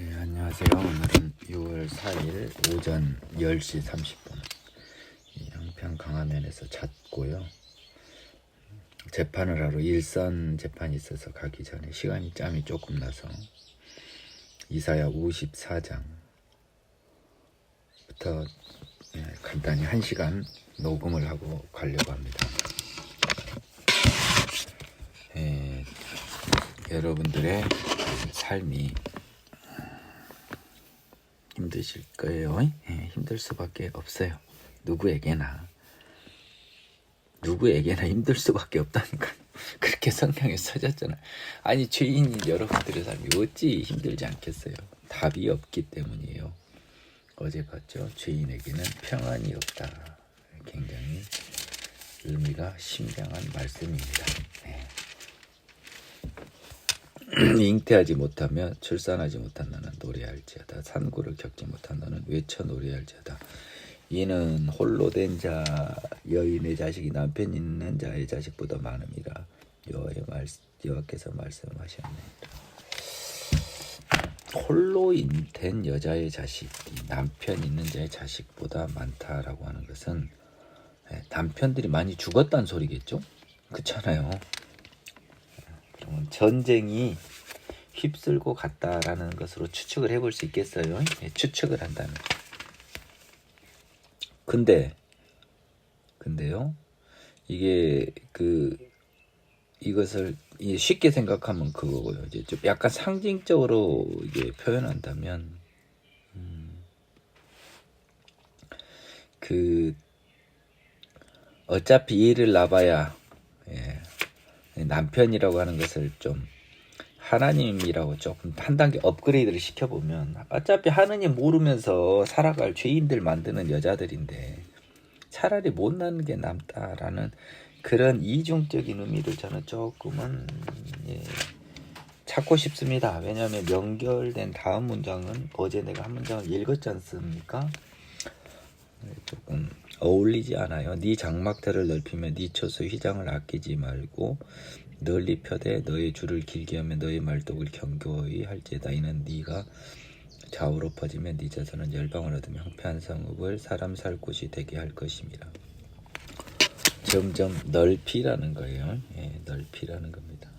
안녕하세요. 오늘은 6월 4일 오전 10시 30분 양평 강화면에서 잤고요. 재판을 하러 일선 재판이 있어서 가기 전에 시간이 짬이 조금 나서 이사야 54장부터 간단히 1시간 녹음을 하고 가려고 합니다. 여러분들의 삶이 힘드실 거예요. 힘들 수밖에 없어요. 누구에게나 힘들 수밖에 없다니까. 그렇게 성경에 써졌잖아요. 아니, 죄인인 여러분들의 삶이 어찌 힘들지 않겠어요. 답이 없기 때문이에요. 어제 봤죠? 죄인에게는 평안이 없다. 굉장히 의미가 심장한 말씀입니다. 잉태하지 못하며 출산하지 못한 너는 노래할지어다. 산고를 겪지 못한 너는 외쳐 노래할지어다. 이는 홀로 된 자 여인의 자식이 남편 있는 자의 자식보다 많음이라. 여호와께서 말씀하셨느니라. 홀로 된 여자의 자식이 남편 있는 자의 자식보다 많다라고 하는 것은 남편들이 많이 죽었다는 소리겠죠? 그렇잖아요. 전쟁이 휩쓸고 갔다라는 것으로 추측을 해볼 수 있겠어요. 추측을 한다면. 근데요, 이것을 쉽게 생각하면 그거고요. 이제 좀 약간 상징적으로 이게 표현한다면, 어차피 애를 낳아야, 남편이라고 하는 것을 좀 하나님이라고 조금 한 단계 업그레이드를 시켜보면 어차피 하느님 모르면서 살아갈 죄인들 만드는 여자들인데 차라리 못 낳는 게 낫다라는 그런 이중적인 의미를 저는 조금은 찾고 싶습니다. 왜냐하면 연결된 다음 문장은 어제 내가 한 문장을 읽었지 않습니까? 조금 어울리지 않아요. 네 장막터를 넓히며 네 처소 휘장을 아끼지 말고 널리 펴되 너의 줄을 길게 하며 너의 말독을 견고히 할지어다. 이는 네가 좌우로 퍼지면 네 자손은 열방을 얻으며 황폐한 성읍을 사람 살 곳이 되게 할 것입니다. 점점 넓히라는 거예요. 넓히라는 겁니다.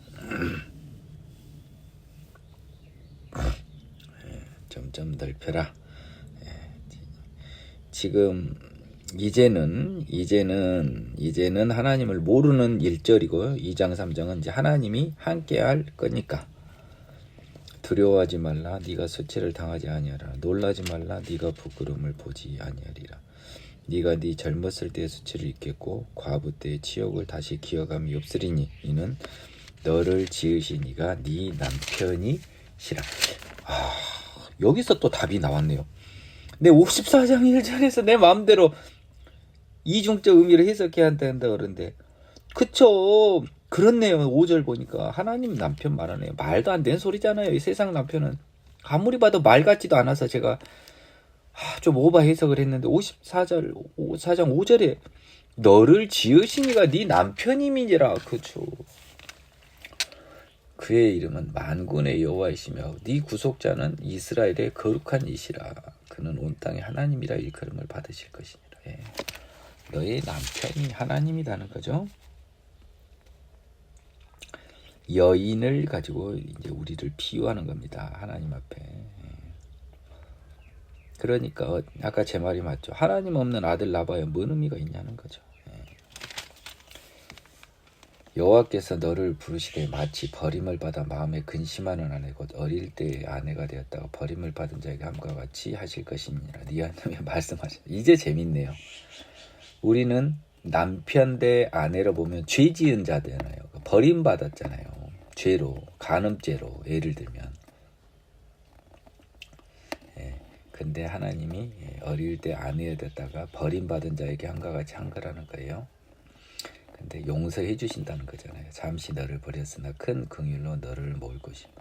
점점 넓혀라. 지금 이제는 하나님을 모르는 1절이고요. 2장 3장은 이제 하나님이 함께 할 거니까 두려워하지 말라. 네가 수치를 당하지 아니하라. 놀라지 말라. 네가 부끄러움을 보지 아니하리라. 네가 네 젊었을 때의 수치를 잊겠고 과부 때의 치욕을 다시 기억함이 없으리니 이는 너를 지으신 이가 네 남편이시라. 여기서 또 답이 나왔네요. 내 54장 1절에서 내 마음대로 이중적 의미를 해석해야 한다 그러는데 그쵸, 그렇네요. 5절 보니까 하나님 남편 말하네요. 말도 안 되는 소리잖아요. 이 세상 남편은 아무리 봐도 말 같지도 않아서 제가 좀 오바 해석을 했는데 54장 5절에 너를 지으시니가 네 남편임이니라. 그쵸, 그의 이름은 만군의 여호와이시며 네 구속자는 이스라엘의 거룩한 이시라. 그는 온 땅의 하나님이라 일컬음을 받으실 것이니라. 너의 남편이 하나님이라는 거죠. 여인을 가지고 이제 우리를 비유하는 겁니다. 하나님 앞에. 그러니까 아까 제 말이 맞죠. 하나님 없는 아들 낳아야 뭔 의미가 있냐는 거죠. 여호와께서 너를 부르시되 마치 버림을 받아 마음에 근심하는 아내 곧 어릴 때의 아내가 되었다가 버림을 받은 자에게 함과 같이 하실 것이니라. 네 하나님이 말씀하셨다. 이제 재밌네요. 우리는 남편 대 아내로 보면 죄 지은 자잖아요. 버림받았잖아요. 죄로, 간음죄로 예를 들면. 근데 하나님이 어릴 때 아내가 됐다가 버림받은 자에게 함과 같이 한 거라는 거예요. 근데 용서해 주신다는 거잖아요. 잠시 너를 버렸으나 큰 긍휼로 너를 모을 것이고.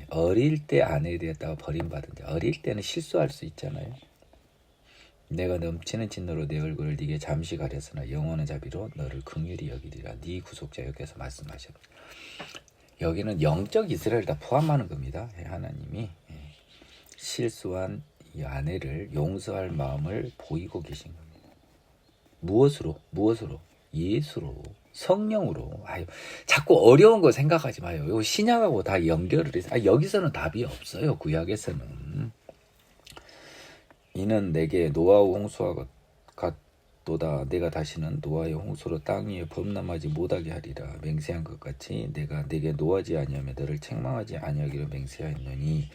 어릴 때 아내 되었다가 버림받은 자. 어릴 때는 실수할 수 있잖아요. 내가 넘치는 진노로 내 얼굴을 네게 잠시 가렸으나 영원한 자비로 너를 긍휼히 여기리라. 네 구속자 여기서 말씀하셨다. 여기는 영적 이스라엘 다 포함하는 겁니다. 하나님이 실수한 이 아내를 용서할 마음을 보이고 계신 겁니다. 무엇으로? 예수로, 성령으로. 아유, 자꾸 어려운 거 생각하지 마요. 요 신약하고 다 연결을 해서. 여기서는 답이 없어요. 구약에서는. 이는 내게 노아와 홍수와 같도다. 내가 다시는 노아의 홍수로 땅 위에 범람하지 못하게 하리라. 맹세한 것 같이 내가 내게 노하지 아니하며 너를 책망하지 아니하기로 맹세하였노니.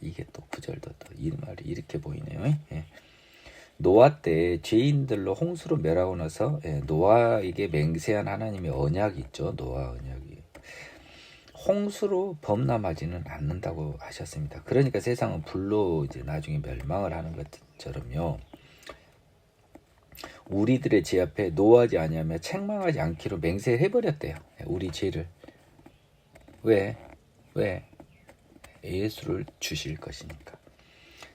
이게 또 구절도 또 이 말이 이렇게 보이네요. 예. 노아 때 죄인들로 홍수로 멸하고 나서 노아에게 맹세한 하나님의 언약이 있죠. 노아 언약이. 홍수로 범람하지는 않는다고 하셨습니다. 그러니까 세상은 불로 이제 나중에 멸망을 하는 것처럼요. 우리들의 죄 앞에 노하지 아니하며 책망하지 않기로 맹세해버렸대요. 우리 죄를. 왜? 예수를 주실 것이니까.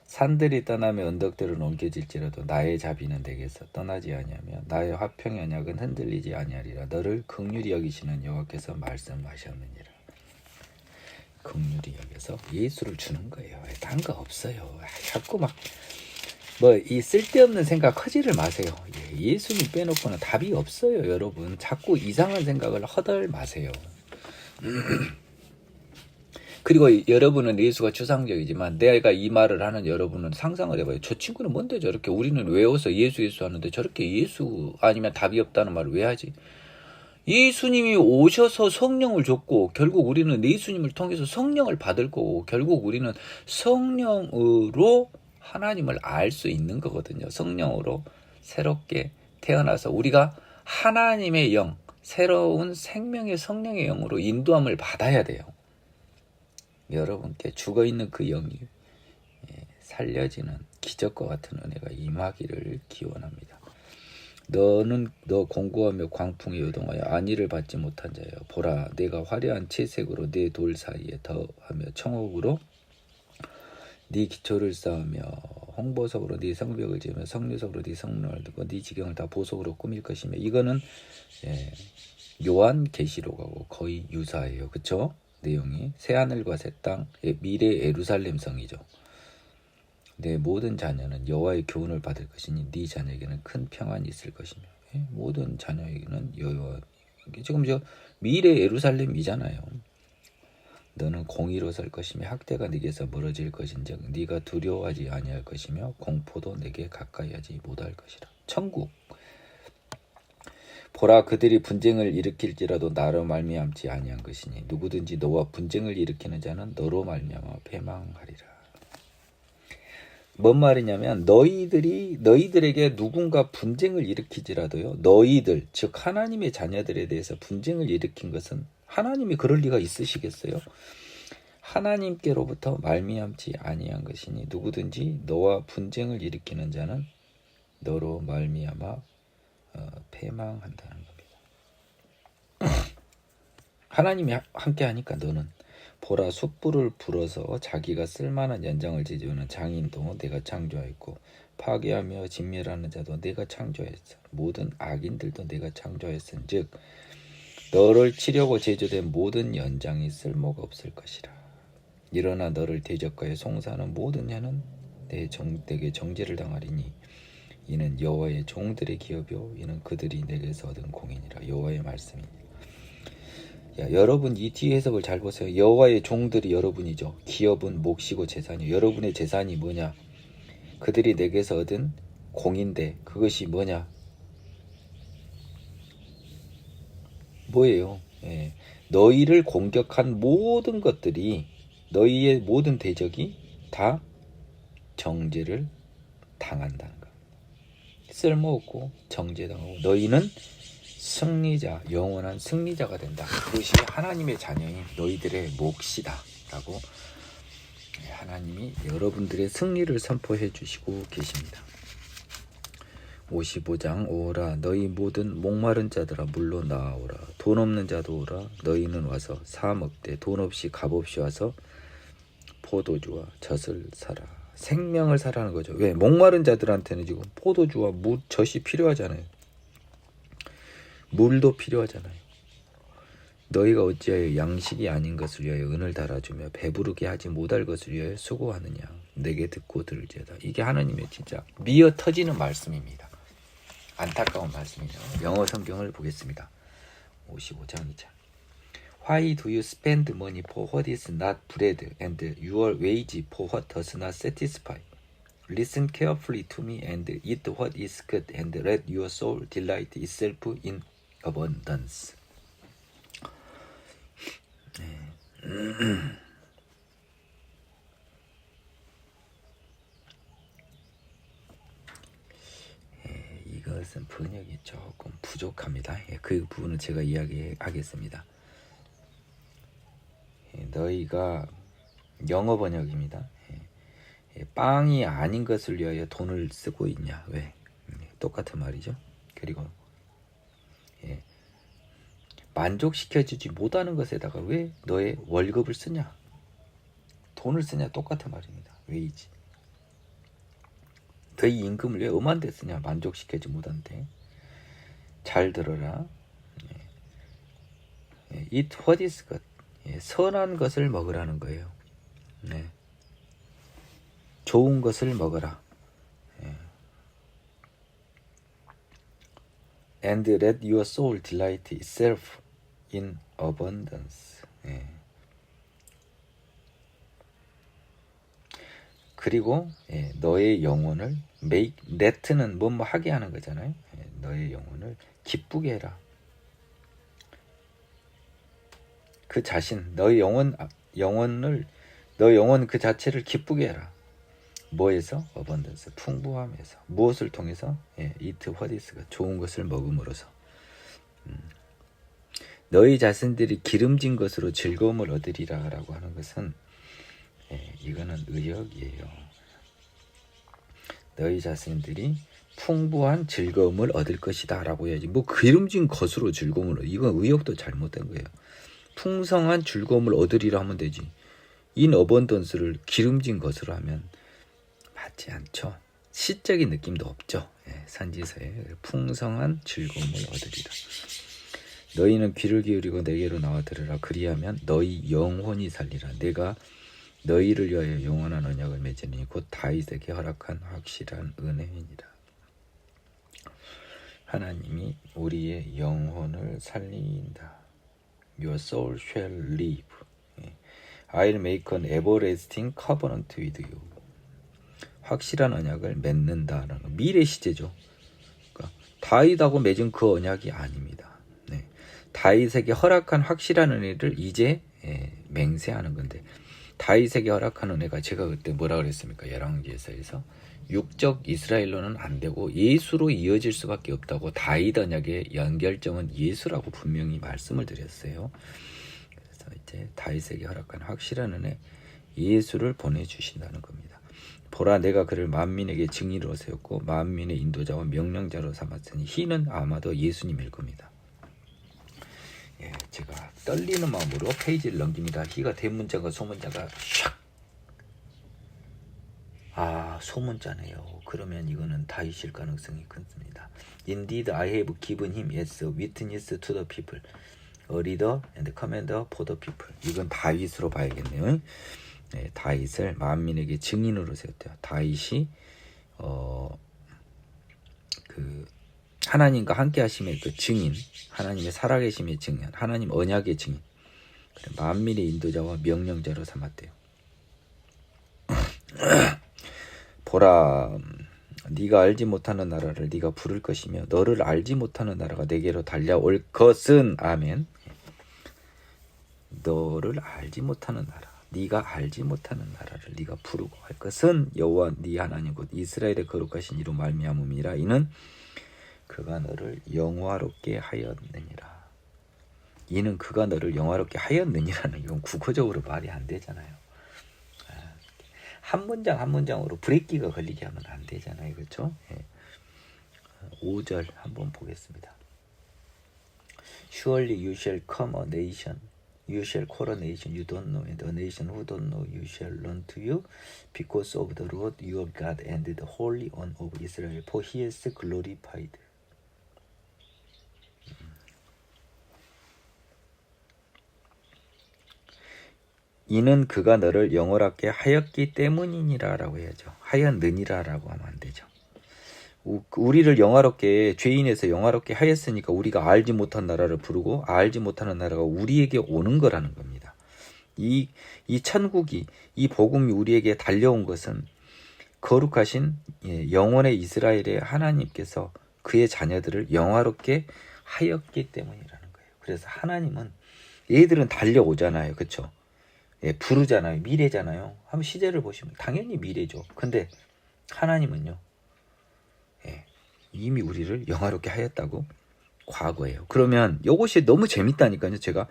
산들이 떠나며 언덕들은 옮겨질지라도 나의 자비는 내게서 떠나지 아니하며 나의 화평의 언약은 흔들리지 아니하리라. 너를 긍휼히 여기시는 여호와께서 말씀하셨느니라. 긍휼히 여겨서 예수를 주는 거예요. 딴 거 없어요. 자꾸 이 쓸데없는 생각 하지를 마세요. 예수님 빼놓고는 답이 없어요. 여러분 자꾸 이상한 생각을 허들 마세요. 그리고 여러분은 예수가 추상적이지만 내가 이 말을 하는 여러분은 상상을 해봐요. 저 친구는 뭔데 저렇게 우리는 외워서 예수 하는데 저렇게 예수 아니면 답이 없다는 말을 왜 하지? 예수님이 오셔서 성령을 줬고 결국 우리는 예수님을 통해서 성령을 받을 거고 결국 우리는 성령으로 하나님을 알 수 있는 거거든요. 성령으로 새롭게 태어나서 우리가 하나님의 영, 새로운 생명의 성령의 영으로 인도함을 받아야 돼요. 여러분께 죽어있는 그 영이 살려지는 기적과 같은 은혜가 임하기를 기원합니다. 너 공고하며 광풍에 요동하여 안위를 받지 못한 자여 보라 내가 화려한 채색으로 네 돌 사이에 더하며 청옥으로 네 기초를 쌓으며 홍보석으로 네 성벽을 지으며 석류석으로 네 성문을 두고 네 지경을 다 보석으로 꾸밀 것이며 이거는 요한계시록하고 거의 유사해요. 그쵸? 내용이 새하늘과 새 땅, 미래 예루살렘 성이죠. 내 모든 자녀는 여호와의 교훈을 받을 것이니 네 자녀에게는 큰 평안이 있을 것이며 모든 자녀에게는 여호와 지금 미래 예루살렘이잖아요. 너는 공의로 설 것이며 학대가 네게서 멀어질 것인즉 네가 두려워하지 아니할 것이며 공포도 내게 가까이하지 못할 것이라. 천국. 보라 그들이 분쟁을 일으킬지라도 나로 말미암지 아니한 것이니 누구든지 너와 분쟁을 일으키는 자는 너로 말미암아 패망하리라. 뭔 말이냐면 너희들에게 누군가 분쟁을 일으키지라도요. 너희들 즉 하나님의 자녀들에 대해서 분쟁을 일으킨 것은 하나님이 그럴 리가 있으시겠어요? 하나님께로부터 말미암지 아니한 것이니 누구든지 너와 분쟁을 일으키는 자는 너로 말미암아 패망한다는 겁니다. 하나님이 함께 하니까 너는 보라 숯불을 불어서 자기가 쓸만한 연장을 지지우는 장인도 내가 창조하였고 파괴하며 진멸하는 자도 내가 창조했어. 모든 악인들도 내가 창조했은즉 너를 치려고 제조된 모든 연장이 쓸모가 없을 것이라. 일어나 너를 대적하여 송사하는 모든 자는 내게 정죄를 당하리니 이는 여호와의 종들의 기업이요 이는 그들이 내게서 얻은 공인이라. 여호와의 말씀이니라. 여러분 이 뒤에 해석을 잘 보세요. 여호와의 종들이 여러분이죠. 기업은 몫이고 재산이요. 여러분의 재산이 뭐냐? 그들이 내게서 얻은 공인데 그것이 뭐냐? 뭐예요? 너희를 공격한 모든 것들이 너희의 모든 대적이 다 정죄를 당한다는 것. 쓸모없고 정죄당하고 너희는 승리자, 영원한 승리자가 된다. 그것이 하나님의 자녀인 너희들의 몫이다 라고 하나님이 여러분들의 승리를 선포해 주시고 계십니다. 55장 오라 너희 모든 목마른 자들아 물로 나아오라. 돈 없는 자도 오라. 너희는 와서 사 먹되 돈 없이 값 없이 와서 포도주와 젖을 사라. 생명을 사라는 거죠. 왜? 목마른 자들한테는 지금 포도주와 젖이 필요하잖아요. 물도 필요하잖아요. 너희가 어찌하여 양식이 아닌 것을 위하여 은을 달아주며 배부르게 하지 못할 것을 위하여 수고하느냐. 내게 듣고 들을지어다. 이게 하나님의 진짜 미어 터지는 말씀입니다. 안타까운 말씀이죠. 영어 성경을 보겠습니다. 55장 2절. Why do you spend money for what is not bread, and your wage for what does not satisfy? Listen carefully to me and eat what is good, and let your soul delight itself in abundance. 이것은 번역이 조금 부족합니다. 그 부분은 제가 이야기하겠습니다. 너희가 영어 번역입니다. 빵이 아닌 것을 위하여 돈을 쓰고 있냐? 왜? 똑같은 말이죠. 그리고 만족시켜주지 못하는 것에다가 왜 너의 월급을 쓰냐? 돈을 쓰냐? 똑같은 말입니다. 웨이지. 너희 임금을 왜 엄한 데 쓰냐? 만족시켜주지 못한데. 잘 들어라. Eat what is good. 선한 것을 먹으라는 거예요. 좋은 것을 먹어라. And let your soul delight itself in abundance. 그리고 너의 영혼을 let는 뭐뭐 하게 하는 거잖아요. 너의 영혼을 기쁘게 해라. 그 자신, 너의 영혼 그 자체를 기쁘게 해라. 뭐에서? abundance, 풍부함에서. 무엇을 통해서? eat what is good, 좋은 것을 먹음으로써. 너희 자신들이 기름진 것으로 즐거움을 얻으리라 라고 하는 것은 이거는 의역이에요. 너희 자신들이 풍부한 즐거움을 얻을 것이다 라고 해야지 뭐 기름진 것으로 즐거움을 이건 의역도 잘못된 거예요. 풍성한 즐거움을 얻으리라 하면 되지. in abundance를 기름진 것으로 하면 맞지 않죠. 시적인 느낌도 없죠. 산지서에 풍성한 즐거움을 얻으리라. 너희는 귀를 기울이고 내게로 나와 들으라. 그리하면 너희 영혼이 살리라. 내가 너희를 위하여 영원한 언약을 맺으니 곧 다윗에게 허락한 확실한 은혜이니라. 하나님이 우리의 영혼을 살린다. Your soul shall live. I'll make an everlasting covenant with you. 확실한 언약을 맺는다라는 거. 미래 시제죠. 그러니까 다윗하고 맺은 그 언약이 아닙니다. 다윗에게 허락한 확실한 은혜를 이제 맹세하는 건데 다윗에게 허락한 은혜가 제가 그때 뭐라 그랬습니까? 열왕기에서에서 육적 이스라엘로는 안 되고 예수로 이어질 수밖에 없다고 다윗 언약의 연결점은 예수라고 분명히 말씀을 드렸어요. 그래서 이제 다윗에게 허락한 확실한 은혜 예수를 보내주신다는 겁니다. 보라 내가 그를 만민에게 증인으로 세웠고 만민의 인도자와 명령자로 삼았으니 이는 아마도 예수님일 겁니다. 제가 떨리는 마음으로 페이지를 넘깁니다. 희가 대문자가 소문자가 샥 소문자네요. 그러면 이거는 다윗일 가능성이 큰습니다. Indeed I have given him as a witness to the people, a leader and commander for the people. 이건 다윗으로 봐야겠네요. 다윗을 만민에게 증인으로 세웠대요. 다윗이 하나님과 함께 하심의 그 증인, 하나님의 살아계심의 증인, 하나님 언약의 증인, 만민의 인도자와 명령자로 삼았대요. 보라, 네가 알지 못하는 나라를 네가 부를 것이며 너를 알지 못하는 나라가 내게로 달려올 것은 아멘. 너를 알지 못하는 나라, 네가 알지 못하는 나라를 네가 부르고 할 것은 여호와 네 하나님 곧 이스라엘의 거룩하신 이로 말미암음이라. 이는 그가 너를 영화롭게 하였느니라. 이는 그가 너를 영화롭게 하였느니라는 이건 국어적으로 말이 안 되잖아요. 한 문장 한 문장으로 브레이크가 걸리게 하면 안 되잖아요. 그렇죠? 5절 한번 보겠습니다. Surely you shall come a nation, you shall call a nation you don't know, and a nation who don't know you shall run to you, because of the Lord your God and the Holy One of Israel, for he is glorified. 이는 그가 너를 영원하게 하였기 때문이니라 라고 해야죠. 하였느니라 라고 하면 안 되죠. 우리를 영화롭게, 죄인에서 영화롭게 하였으니까 우리가 알지 못한 나라를 부르고 알지 못하는 나라가 우리에게 오는 거라는 겁니다. 이 천국이, 이 복음이 우리에게 달려온 것은 거룩하신 영원의 이스라엘의 하나님께서 그의 자녀들을 영화롭게 하였기 때문이라는 거예요. 그래서 하나님은, 얘들은 달려오잖아요. 그렇죠? 부르잖아요. 미래잖아요. 한번 시제를 보시면 당연히 미래죠. 근데 하나님은요, 이미 우리를 영화롭게 하였다고, 과거예요. 그러면 이것이 너무 재밌다니까요. 제가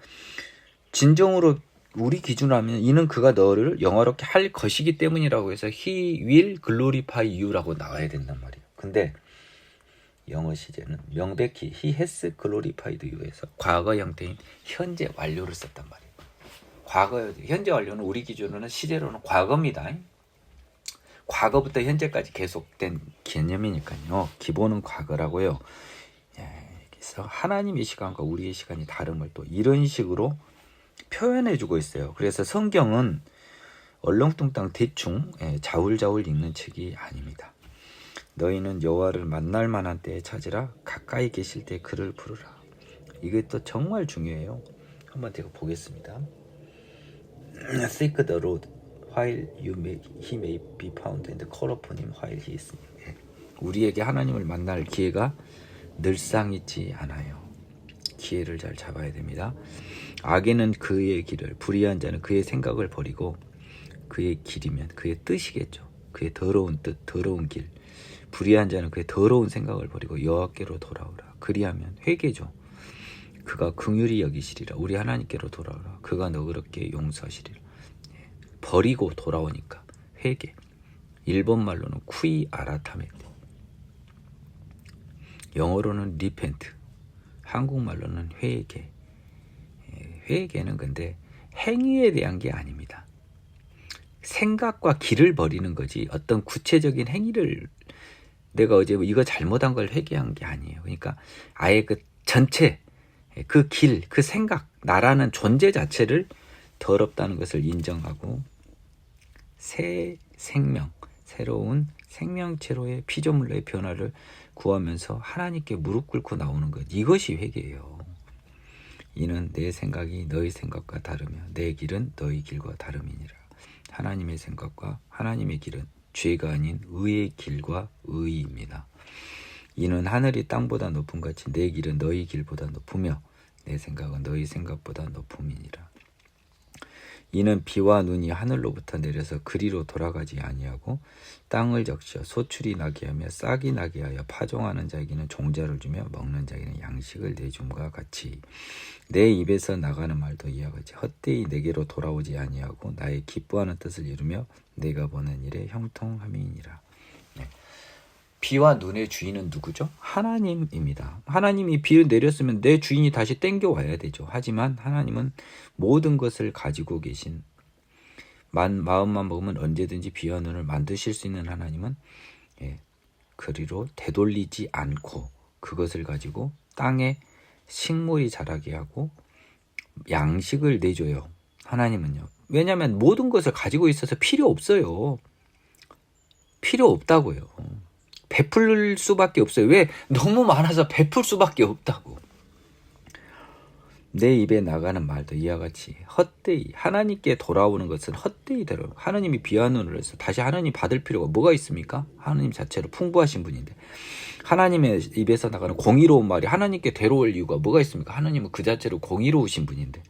진정으로 우리 기준으로 하면 이는 그가 너를 영화롭게 할 것이기 때문이라고 해서 He will glorify you라고 나와야 된단 말이에요. 근데 영어 시제는 명백히 He has glorified you에서 과거 형태인 현재 완료를 썼단 말이에요. 과거, 현재 완료는 우리 기준으로는 시제로는 과거입니다. 과거부터 현재까지 계속된 개념이니까요. 기본은 과거라고요. 그래서 하나님의 시간과 우리의 시간이 다름을 또 이런 식으로 표현해주고 있어요. 그래서 성경은 얼렁뚱땅 대충 자울자울 읽는 책이 아닙니다. 너희는 여호와를 만날 만한 때에 찾으라. 가까이 계실 때 그를 부르라. 이게 또 정말 중요해요. 한번 제가 보겠습니다. Seek the Lord while he may be found and call upon him while he is near. 우리에게 하나님을 만날 기회가 늘상 있지 않아요. 기회를 잘 잡아야 됩니다. 악인은 그의 길을, 불의한 자는 그의 생각을 버리고, 그의 길이면 그의 뜻이겠죠. 그의 더러운 뜻, 더러운 길. 불의한 자는 그의 더러운 생각을 버리고 여호와께로 돌아오라. 그리하면 회개죠. 그가 긍휼히 여기시리라. 우리 하나님께로 돌아오라. 그가 너그럽게 용서하시리라. 버리고 돌아오니까 회개. 일본 말로는 쿠이 아라타메, 영어로는 repent, 한국말로는 회개. 회개는 근데 행위에 대한 게 아닙니다. 생각과 길을 버리는 거지 어떤 구체적인 행위를 내가 어제 이거 잘못한 걸 회개한 게 아니에요. 그러니까 아예 그 전체, 그 길, 그 생각, 나라는 존재 자체를 더럽다는 것을 인정하고 새 생명, 새로운 생명체로의 피조물로의 변화를 구하면서 하나님께 무릎 꿇고 나오는 것, 이것이 회개예요. 이는 내 생각이 너희 생각과 다르며 내 길은 너희 길과 다름이니라. 하나님의 생각과 하나님의 길은 죄가 아닌 의의 길과 의입니다. 이는 하늘이 땅보다 높음 같이 내 길은 너희 길보다 높으며 내 생각은 너희 생각보다 높음이니라. 이는 비와 눈이 하늘로부터 내려서 그리로 돌아가지 아니하고 땅을 적셔 소출이 나게 하며 싹이 나게 하여 파종하는 자에게는 종자를 주며 먹는 자에게는 양식을 내줌과 같이 내 입에서 나가는 말도 이와 같이 헛되이 내게로 돌아오지 아니하고 나의 기뻐하는 뜻을 이루며 내가 보낸 일에 형통함이니라. 비와 눈의 주인은 누구죠? 하나님입니다. 하나님이 비를 내렸으면 내 주인이 다시 땡겨와야 되죠. 하지만 하나님은 모든 것을 가지고 계신, 마음만 먹으면 언제든지 비와 눈을 만드실 수 있는 하나님은 그리로 되돌리지 않고 그것을 가지고 땅에 식물이 자라게 하고 양식을 내줘요. 하나님은요. 왜냐하면 모든 것을 가지고 있어서 필요 없어요. 필요 없다고요. 베풀 수밖에 없어요. 왜? 너무 많아서 베풀 수밖에 없다고. 내 입에 나가는 말도 이와 같이 헛되이, 하나님께 돌아오는 것은 헛되이 들어요. 하나님이 비와 눈을 해서 다시 하나님 받을 필요가 뭐가 있습니까? 하나님 자체로 풍부하신 분인데. 하나님의 입에서 나가는 공의로운 말이 하나님께 되러올 이유가 뭐가 있습니까? 하나님은 그 자체로 공의로우신 분인데.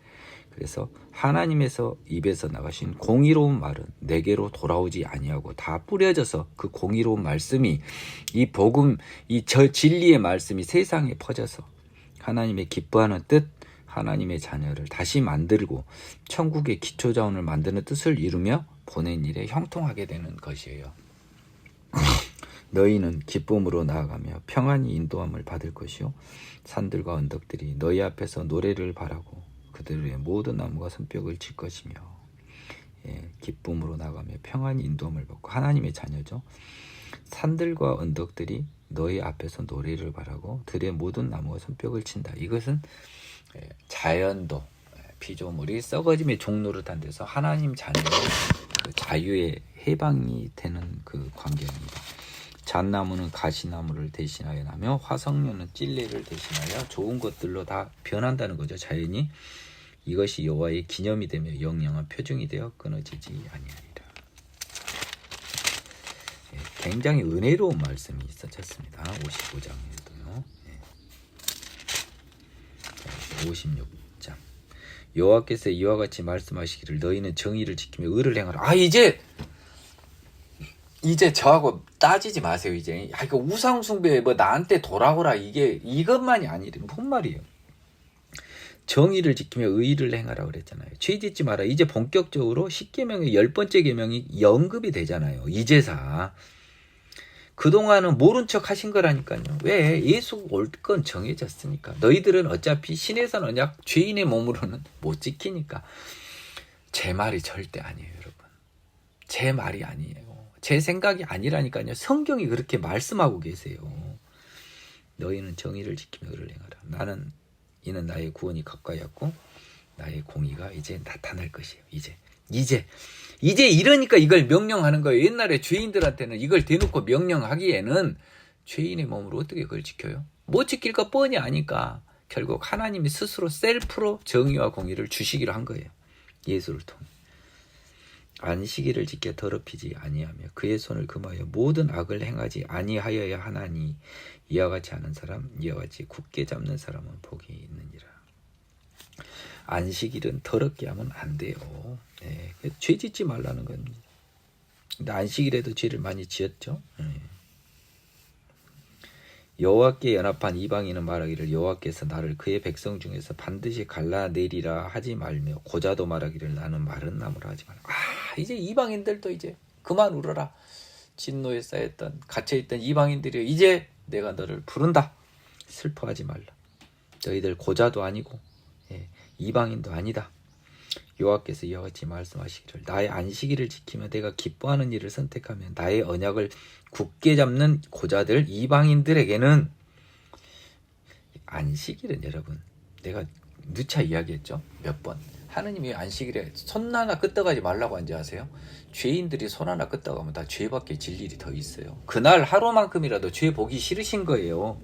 그래서 하나님에서 입에서 나가신 공의로운 말은 내게로 돌아오지 아니하고 다 뿌려져서 그 공의로운 말씀이, 이 복음, 이 진리의 말씀이 세상에 퍼져서 하나님의 기뻐하는 뜻, 하나님의 자녀를 다시 만들고 천국의 기초자원을 만드는 뜻을 이루며 보낸 일에 형통하게 되는 것이에요. 너희는 기쁨으로 나아가며 평안히 인도함을 받을 것이요 산들과 언덕들이 너희 앞에서 노래를 바라고 그들의 모든 나무가 손뼉을 칠 것이며. 기쁨으로 나가며 평안히 인도함을 받고 하나님의 자녀죠. 산들과 언덕들이 너희 앞에서 노래를 바라고 들의 모든 나무가 손뼉을 친다. 이것은 자연도, 피조물이 썩어짐의 종노릇한 데서 하나님 자녀의 그 자유의 해방이 되는 그 광경입니다. 잣나무는 가시나무를 대신하여 나며 화석류는 찔레를 대신하여 좋은 것들로 다 변한다는 거죠. 자연이 이것이 여호와의 기념이 되며 영영한 표징이 되어 끊어지지 아니하리라. 예, 굉장히 은혜로운 말씀이 있어졌습니다. 55장에도요. 예. 56장 여호와께서 이와 같이 말씀하시기를 너희는 정의를 지키며 의를 행하라. 이제 저하고 따지지 마세요. 이제 이거 우상 숭배 뭐 나한테 돌아오라 이것만이 아니래. 뭔 말이에요? 정의를 지키며 의를 행하라 그랬잖아요. 죄 짓지 마라. 이제 본격적으로 10계명의 10번째 계명이 연급이 되잖아요. 이제사. 그동안은 모른 척 하신 거라니까요. 왜? 예수 올 건 정해졌으니까. 너희들은 어차피 신의 선 언약 죄인의 몸으로는 못 지키니까. 제 말이 절대 아니에요, 여러분. 제 말이 아니에요. 제 생각이 아니라니까요. 성경이 그렇게 말씀하고 계세요. 너희는 정의를 지키며 의를 행하라. 이는 나의 구원이 가까이 왔고 나의 공의가 이제 나타날 것이에요. 이제 이러니까 이걸 명령하는 거예요. 옛날에 죄인들한테는 이걸 대놓고 명령하기에는 죄인의 몸으로 어떻게 그걸 지켜요? 못 지킬 거 뻔히 아니까 결국 하나님이 스스로 셀프로 정의와 공의를 주시기로 한 거예요. 예수를 통해. 안식일을 지켜 더럽히지 아니하며 그의 손을 금하여 모든 악을 행하지 아니하여야 하나니 이와 같이 하는 사람 이와 같이 굳게 잡는 사람은 복이 있느니라. 안식일은 더럽게 하면 안 돼요. 네, 죄 짓지 말라는 겁니다. 근데 안식일에도 죄를 많이 지었죠. 네. 여호와께 연합한 이방인은 말하기를 여호와께서 나를 그의 백성 중에서 반드시 갈라내리라 하지 말며 고자도 말하기를 나는 마른 나무라 하지 말라. 이제 이방인들도 이제 그만 울어라. 진노에 쌓였던 갇혀있던 이방인들이 이제 내가 너를 부른다. 슬퍼하지 말라. 너희들 고자도 아니고 이방인도 아니다. 여호와께서 이와 같이 말씀하시기를 나의 안식일을 지키며 내가 기뻐하는 일을 선택하면 나의 언약을 굳게 잡는 고자들 이방인들에게는 안식일은 여러분 내가 누차 이야기했죠. 몇 번. 하느님이 안식일에 손 하나 끄떡하지 말라고 한지 아세요? 죄인들이 손 하나 끄떡하면 다 죄밖에 질 일이 더 있어요. 그날 하루만큼이라도 죄 보기 싫으신 거예요.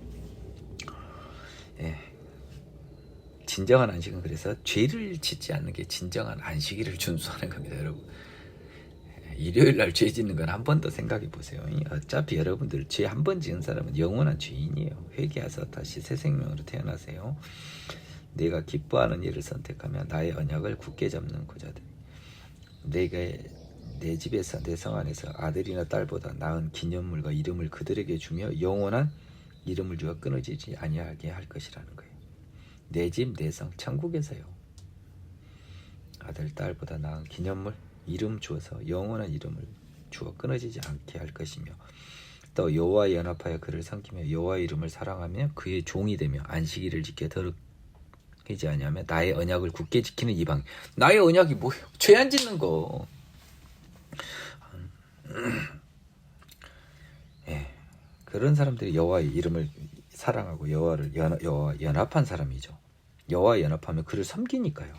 진정한 안식은 그래서 죄를 짓지 않는 게 진정한 안식일을 준수하는 겁니다, 여러분. 일요일 날 죄 짓는 건 한 번 더 생각해 보세요. 어차피 여러분들 죄 한 번 지은 사람은 영원한 죄인이에요. 회개하서 다시 새 생명으로 태어나세요. 내가 기뻐하는 일을 선택하며 나의 언약을 굳게 잡는 고자들. 내가 내 집에서 내 성 안에서 아들이나 딸보다 나은 기념물과 이름을 그들에게 주며 영원한 이름을 주어 끊어지지 아니하게 할 것이라는 거예요. 내 집, 내 성, 천국에서요. 아들, 딸보다 나은 기념물, 이름 주어서 영원한 이름을 주어 끊어지지 않게 할 것이며 또 여호와와 연합하여 그를 섬기며 여호와의 이름을 사랑하며 그의 종이 되며 안식일을 지켜 더럽히지 아니하며 나의 언약을 굳게 지키는 이방. 나의 언약이 뭐예요? 죄 안 짓는 거. 그런 사람들이 여호와의 이름을 사랑하고 여호와 연합한 사람이죠. 여호와 연합하면 그를 섬기니까요.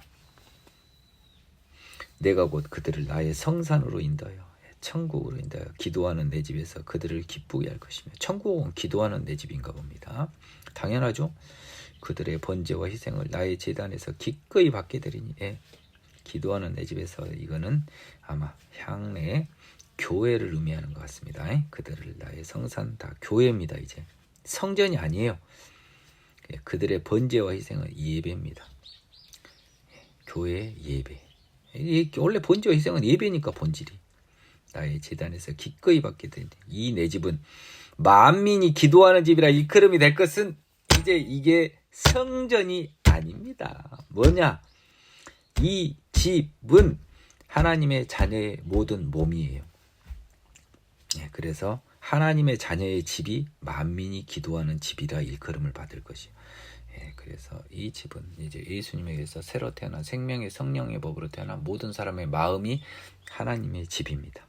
내가 곧 그들을 나의 성산으로 인도하여 천국으로 인도하여 기도하는 내 집에서 그들을 기쁘게 할 것이며 천국은 기도하는 내 집인가 봅니다. 당연하죠. 그들의 번제와 희생을 나의 제단에서 기꺼이 받게 되리니 기도하는 내 집에서 이거는 아마 향내 교회를 의미하는 것 같습니다. 그들을 나의 성산 다 교회입니다. 이제 성전이 아니에요. 그들의 번제와 희생은 예배입니다. 교회 예배. 원래 번제와 희생은 예배니까 본질이. 나의 제단에서 기꺼이 받게 되니 이 내 집은 만민이 기도하는 집이라 일컬음이 될 것은 이제 이게 성전이 아닙니다. 뭐냐? 이 집은 하나님의 자녀의 모든 몸이에요. 그래서 하나님의 자녀의 집이 만민이 기도하는 집이라 일컬음을 받을 것이에요. 그래서 이 집은 이제 예수님에게서 새로 태어난 생명의 성령의 법으로 태어난 모든 사람의 마음이 하나님의 집입니다.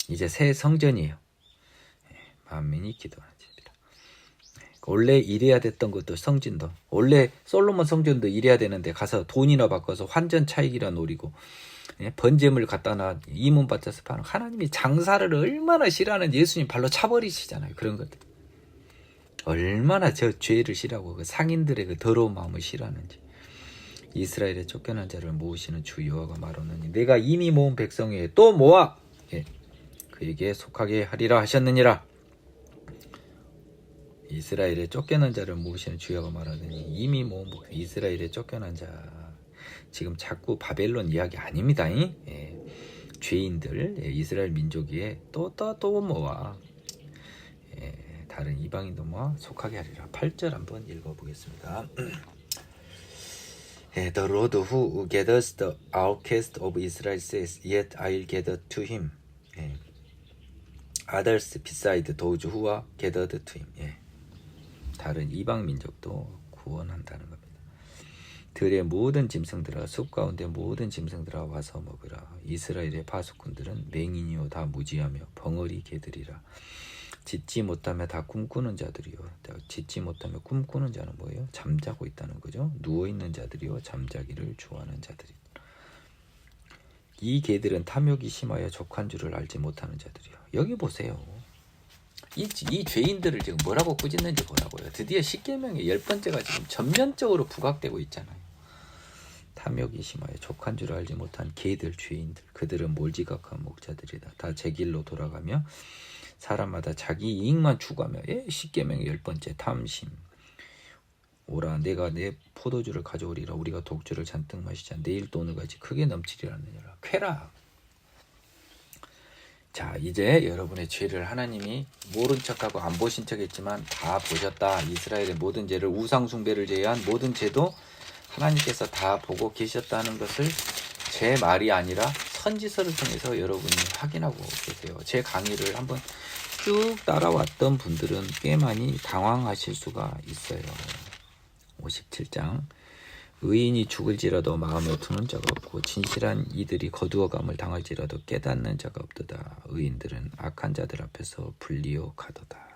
이제 새 성전이에요. 만민이 기도하는 집이다. 원래 이래야 됐던 것도 성진도, 원래 솔로몬 성전도 이래야 되는데 가서 돈이나 바꿔서 환전 차익이라 노리고, 예? 번제물 갖다 놔 이문 받쳐서 파는, 하나님이 장사를 얼마나 싫어하는, 예수님 발로 차버리시잖아요. 그런 것들 얼마나 저 죄를 싫어하고 그 상인들의 그 더러운 마음을 싫어하는지. 이스라엘의 쫓겨난 자를 모으시는 주 여호와가 말하노니 내가 이미 모은 백성 외에 또 모아, 예, 그에게 속하게 하리라 하셨느니라. 이스라엘의 쫓겨난 자를 모으시는 주 여호와가 말하더니 이미 모은 이스라엘의 쫓겨난 자, 지금 자꾸 바벨론 이야기 아닙니다. 예, 죄인들, 예, 이스라엘 민족에 또 모아, 예, 다른 이방인도 모아 속하게 하리라. 8절 한번 읽어보겠습니다. The Lord who gathers the outcast of Israel says, Yet I'll gather to him others beside those who are gathered to him. 예. 다른 이방 민족도 구원한다는 겁니다. 들의 모든 짐승들아, 숲 가운데 모든 짐승들아 와서 먹으라. 이스라엘의 파수꾼들은 맹인이요 다 무지하며 벙어리 개들이라. 짓지 못하며 다 꿈꾸는 자들이요. 짓지 못하며 꿈꾸는 자는 뭐예요? 잠자고 있다는 거죠. 누워있는 자들이요 잠자기를 좋아하는 자들이. 이 개들은 탐욕이 심하여 족한 줄을 알지 못하는 자들이요. 여기 보세요. 이 죄인들을 지금 뭐라고 꾸짖는지 보라고요. 드디어 십계명의 10번째가 지금 전면적으로 부각되고 있잖아요. 탐욕이 심하여 족한 줄 알지 못한 개들, 죄인들, 그들은 몰지각한 목자들이다. 다 제 길로 돌아가며 사람마다 자기 이익만 추구하며, 예, 십계명의 10번째 탐심. 오라 내가 내 포도주를 가져오리라. 우리가 독주를 잔뜩 마시자. 내일 또 오늘 같이 크게 넘치리라 하느니라. 쾌락. 자, 이제 여러분의 죄를 하나님이 모른 척하고 안 보신 척했지만 다 보셨다. 이스라엘의 모든 죄를, 우상 숭배를 제외한 모든 죄도 하나님께서 다 보고 계셨다는 것을 제 말이 아니라 선지서를 통해서 여러분이 확인하고 계세요. 제 강의를 한번 쭉 따라왔던 분들은 꽤 많이 당황하실 수가 있어요. 57장 의인이 죽을지라도 마음에 두는 자가 없고 진실한 이들이 거두어감을 당할지라도 깨닫는 자가 없도다. 의인들은 악한 자들 앞에서 불리어 가도다.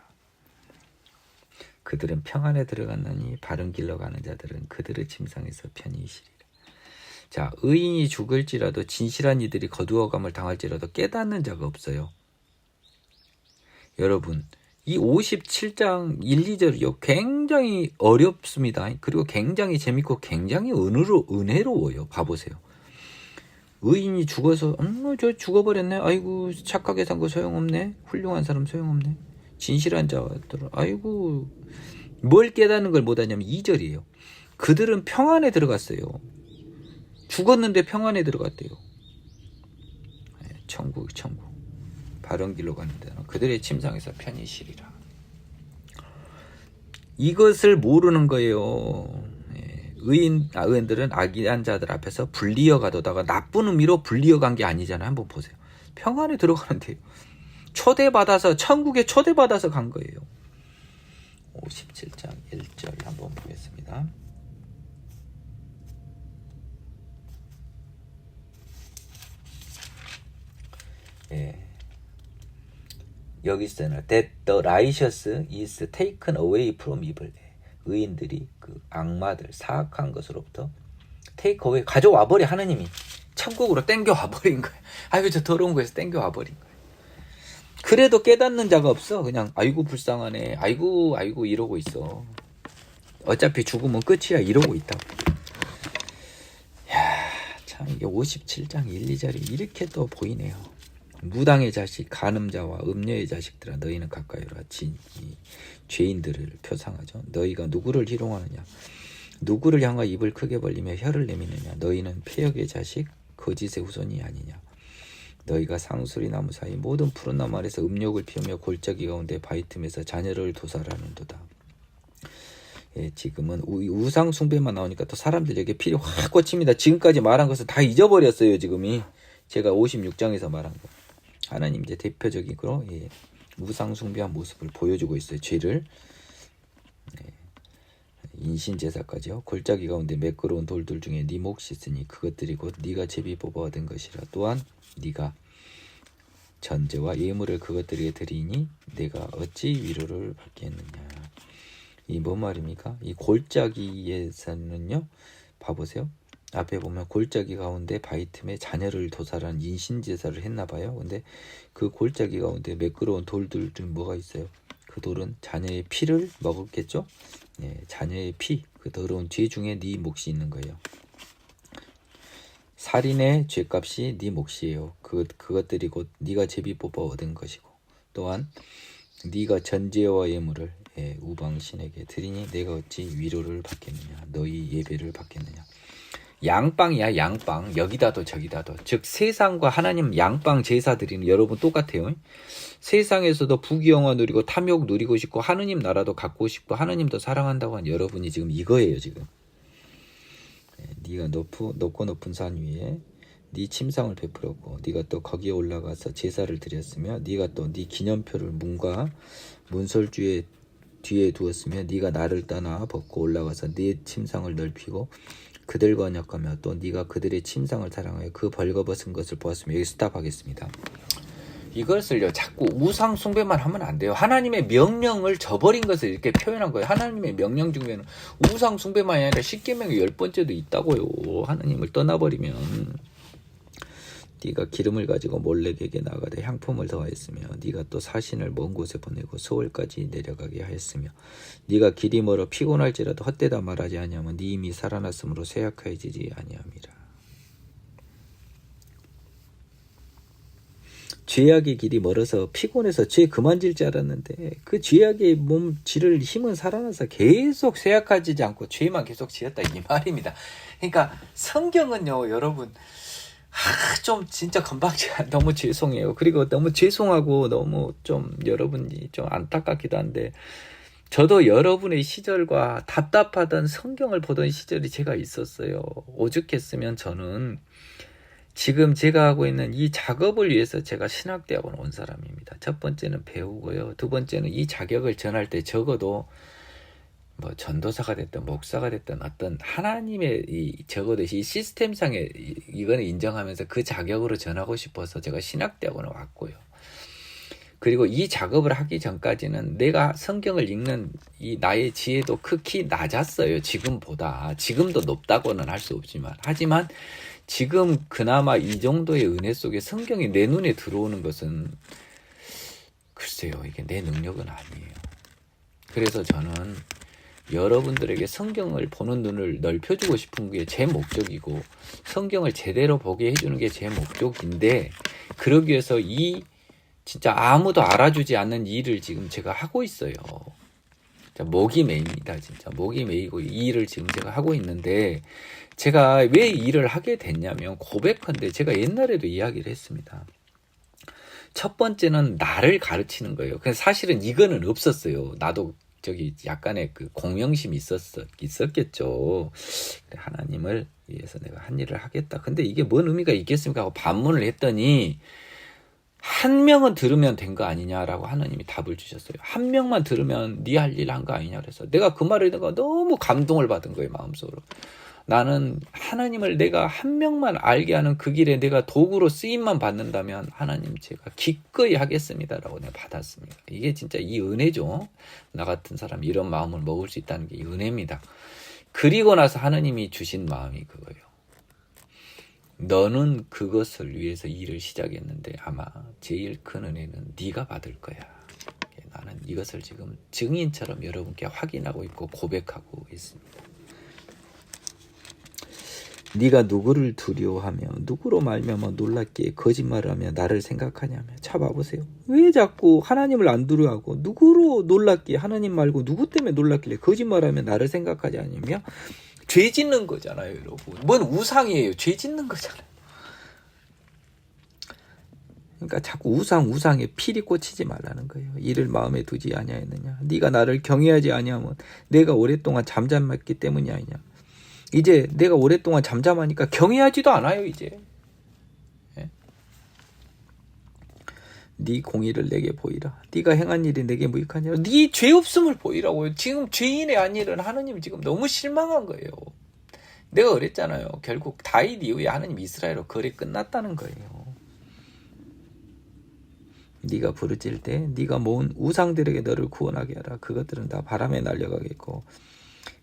그들은 평안에 들어갔느니 바른 길로 가는 자들은 그들의 침상에서 편히 쉬리라. 자, 의인이 죽을지라도 진실한 이들이 거두어감을 당할지라도 깨닫는 자가 없어요. 여러분, 이 57장 1, 2절이요. 굉장히 어렵습니다. 그리고 굉장히 재밌고 굉장히 은혜로워요. 봐보세요. 의인이 죽어서 저 죽어버렸네. 아이고 착하게 산 거 소용없네. 훌륭한 사람 소용없네. 진실한 자들 아이고 뭘 깨닫는 걸 못하냐면 2절이에요. 그들은 평안에 들어갔어요. 죽었는데 평안에 들어갔대요. 천국. 바른 길로 가는 데는 그들의 침상에서 편히 쉬리라. 이것을 모르는 거예요. 의인들은 악한 자들 앞에서 불리어 가도다가 나쁜 의미로 불리어 간 게 아니잖아요. 한번 보세요. 평안에 들어가는데요. 초대받아서 천국에 초대받아서 간 거예요. 57장 1절 한번 보겠습니다. 예. 여기서는 that the righteous is taken away from evil. 의인들이 그 악마들 사악한 것으로부터 take away 가져와 버려. 하나님이 천국으로 땡겨와 버린 거예요. 아이고 저 더러운 거에서 땡겨와 버린 거예요. 그래도 깨닫는 자가 없어. 그냥 아이고 불쌍하네. 아이고 이러고 있어. 어차피 죽으면 끝이야. 이러고 있다고. 야, 참 이게 57장 1, 2절이 이렇게 또 보이네요. 무당의 자식, 간음자와 음녀의 자식들아 너희는 가까이 오라. 죄인들을 표상하죠. 너희가 누구를 희롱하느냐? 누구를 향하여 입을 크게 벌리며 혀를 내미느냐? 너희는 폐역의 자식, 거짓의 후손이 아니냐? 너희가 상수리 나무 사이 모든 푸른 나무 아래서 음욕을 피우며 골짜기 가운데 바위 틈에서 자녀를 도살하는도다. 예, 지금은 우상 숭배만 나오니까 또 사람들에게 필이 확 꽂힙니다. 지금까지 말한 것을 다 잊어버렸어요. 지금이 제가 56장에서 말한 거. 하나님 이제 대표적인 그런 우상 숭배한 모습을 보여주고 있어요. 죄를. 인신 제사까지요. 골짜기 가운데 매끄러운 돌들 중에 네 몫이 있으니 그것들이 곧 네가 제비 뽑아 얻은 것이라. 또한 네가 전제와 예물을 그것들에게 드리니 내가 어찌 위로를 받겠느냐. 이 뭔 말입니까? 이 골짜기에서는요, 봐보세요. 앞에 보면 골짜기 가운데 바위 틈에 자녀를 도살한 인신제사를 했나 봐요. 근데 그 골짜기 가운데 매끄러운 돌들 중 뭐가 있어요? 그 돌은 자녀의 피를 먹었겠죠? 네, 자녀의 피, 그 더러운 죄 중에 네 몫이 있는 거예요. 살인의 죄값이 네 몫이에요. 그것들이 곧 네가 제비 뽑아 얻은 것이고, 또한 네가 전제와 예물을 우방신에게 드리니 내가 어찌 위로를 받겠느냐, 너희 예배를 받겠느냐. 양빵이야, 양빵. 여기다도 저기다도. 즉 세상과 하나님 양빵 제사 드리는 여러분 똑같아요. 세상에서도 부귀영화 누리고 탐욕 누리고 싶고 하느님 나라도 갖고 싶고 하느님도 사랑한다고 한 여러분이 지금 이거예요. 지금 네가 높고 높은 산 위에 네 침상을 베풀었고 네가 또 거기에 올라가서 제사를 드렸으며 네가 또 네 기념표를 문과 문설주의 뒤에 두었으며 네가 나를 떠나 벗고 올라가서 네 침상을 넓히고 그들과 언약하며 또 네가 그들의 침상을 사랑하여 그 벌거벗은 것을 보았으며. 여기 스탑하겠습니다. 이것을요 자꾸 우상 숭배만 하면 안 돼요. 하나님의 명령을 저버린 것을 이렇게 표현한 거예요. 하나님의 명령 중에는 우상 숭배만이 아니라 십계명의 10번째도 있다고요. 하나님을 떠나버리면. 네가 기름을 가지고 몰렉에게 나가되 향품을 더하였으며 네가 또 사신을 먼 곳에 보내고 소월까지 내려가게 하였으며 네가 길이 멀어 피곤할지라도 헛되다 말하지 아니하면 네 이미 살아났으므로 쇠약해지지 아니함이라. 죄악의 길이 멀어서 피곤해서 죄 그만 질 줄 알았는데 그 죄악의 몸 지를 힘은 살아나서 계속 쇠약해지지 않고 죄만 계속 지었다 이 말입니다. 그러니까 성경은요 여러분 좀 진짜 건방지 너무 죄송해요. 그리고 너무 죄송하고 너무 좀 여러분이 좀 안타깝기도 한데 저도 여러분의 시절과 답답하던 성경을 보던 시절이 제가 있었어요. 오죽했으면 저는 지금 제가 하고 있는 이 작업을 위해서 제가 신학대학원 온 사람입니다. 첫 번째는 배우고요. 두 번째는 이 자격을 전할 때 적어도 뭐 전도사가 됐든 목사가 됐든 어떤 하나님의 적어도 이 시스템상에 이거는 인정하면서 그 자격으로 전하고 싶어서 제가 신학대학원에 왔고요. 그리고 이 작업을 하기 전까지는 내가 성경을 읽는 이 나의 지혜도 극히 낮았어요. 지금보다. 지금도 높다고는 할 수 없지만. 하지만 지금 그나마 이 정도의 은혜 속에 성경이 내 눈에 들어오는 것은 글쎄요. 이게 내 능력은 아니에요. 그래서 저는 여러분들에게 성경을 보는 눈을 넓혀주고 싶은 게 제 목적이고 성경을 제대로 보게 해주는 게 제 목적인데 그러기 위해서 이 진짜 아무도 알아주지 않는 일을 지금 제가 하고 있어요. 목이 메입니다. 진짜 목이 메이고 이 일을 지금 제가 하고 있는데 제가 왜 이 일을 하게 됐냐면 고백한데 제가 옛날에도 이야기를 했습니다. 첫 번째는 나를 가르치는 거예요. 그래서 사실은 이거는 없었어요. 나도 저기 약간의 그 공명심이 있었겠죠. 하나님을 위해서 내가 한 일을 하겠다. 근데 이게 뭔 의미가 있겠습니까? 하고 반문을 했더니 한 명은 들으면 된 거 아니냐라고 하나님이 답을 주셨어요. 한 명만 들으면 네 할 일 한 거 아니냐 그래서 내가 그 말을 듣고 너무 감동을 받은 거예요. 마음속으로. 나는 하나님을 내가 한 명만 알게 하는 그 길에 내가 도구로 쓰임만 받는다면 하나님 제가 기꺼이 하겠습니다라고 내가 받았습니다. 이게 진짜 이 은혜죠. 나 같은 사람이 이런 마음을 먹을 수 있다는 게 이 은혜입니다. 그리고 나서 하나님이 주신 마음이 그거예요. 너는 그것을 위해서 일을 시작했는데 아마 제일 큰 은혜는 네가 받을 거야. 나는 이것을 지금 증인처럼 여러분께 확인하고 있고 고백하고 있습니다. 네가 누구를 두려워하며 누구로 말미암아 놀랍게 거짓말을 하며 나를 생각하냐며. 자 봐보세요. 왜 자꾸 하나님을 안 두려워하고 누구로 놀랍게 하나님 말고 누구 때문에 놀랍길래 거짓말하며 나를 생각하지 않으며. 죄 짓는 거잖아요 여러분. 뭔 우상이에요. 죄 짓는 거잖아요. 그러니까 자꾸 우상에 필이 꽂히지 말라는 거예요. 이를 마음에 두지 아니하였느냐. 네가 나를 경외하지 아니하면 내가 오랫동안 잠잠했기 때문이 아니냐. 이제 내가 오랫동안 잠잠하니까 경외하지도 않아요. 이제 네 공의를 내게 보이라. 네가 행한 일이 내게 무익하냐. 네 죄 없음을 보이라고요. 지금 죄인의 한 일은 하나님 지금 너무 실망한 거예요. 내가 그랬잖아요. 결국 다윗 이후에 하나님 이스라엘로 거래 끝났다는 거예요. 네가 부르짖을 때 네가 모은 우상들에게 너를 구원하게 하라. 그것들은 다 바람에 날려가겠고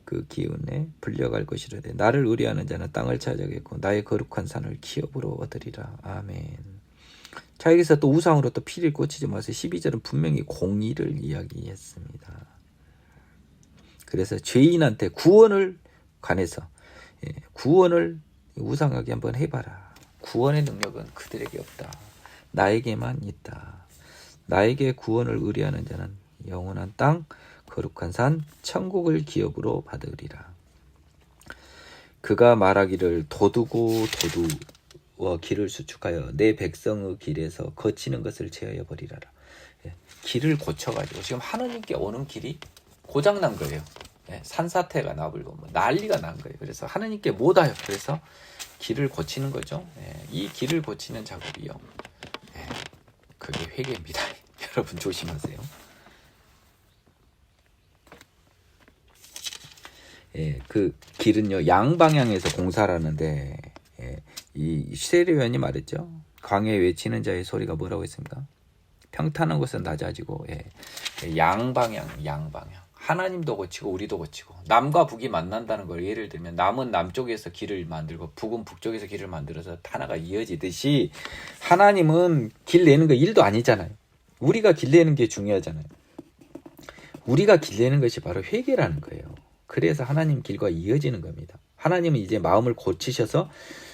그 기운에 불려갈 것이로되 나를 의뢰하는 자는 땅을 차지하겠고 나의 거룩한 산을 기업으로 얻으리라. 아멘. 자, 여기서 또 우상으로 또 피를 꽂히지 마세요. 12절은 분명히 공의를 이야기했습니다. 그래서 죄인한테 구원을 관해서 구원을 우상하게 한번 해봐라. 구원의 능력은 그들에게 없다. 나에게만 있다. 나에게 구원을 의뢰하는 자는 영원한 땅, 거룩한 산, 천국을 기업으로 받으리라. 그가 말하기를 도두고 도두어 길을 수축하여 내 백성의 길에서 거치는 것을 제하여 버리라라. 길을 고쳐가지고 지금 하느님께 오는 길이 고장난 거예요. 산사태가 나불고 뭐 난리가 난 거예요. 그래서 하느님께 못 와요. 그래서 길을 고치는 거죠. 이 길을 고치는 작업이요. 그게 회개입니다. 여러분 조심하세요. 그 길은요 양방향에서 공사를 하는데 이 시세리온이 말했죠. 광야에 외치는 자의 소리가 뭐라고 했습니까? 평탄한 곳은 낮아지고 양방향. 하나님도 고치고 우리도 고치고 남과 북이 만난다는 걸 예를 들면 남은 남쪽에서 길을 만들고 북은 북쪽에서 길을 만들어서 하나가 이어지듯이 하나님은 길 내는 거 일도 아니잖아요. 우리가 길 내는 게 중요하잖아요. 우리가 길 내는 것이 바로 회개라는 거예요. 그래서 하나님 길과 이어지는 겁니다. 하나님은 이제 마음을 고치셔서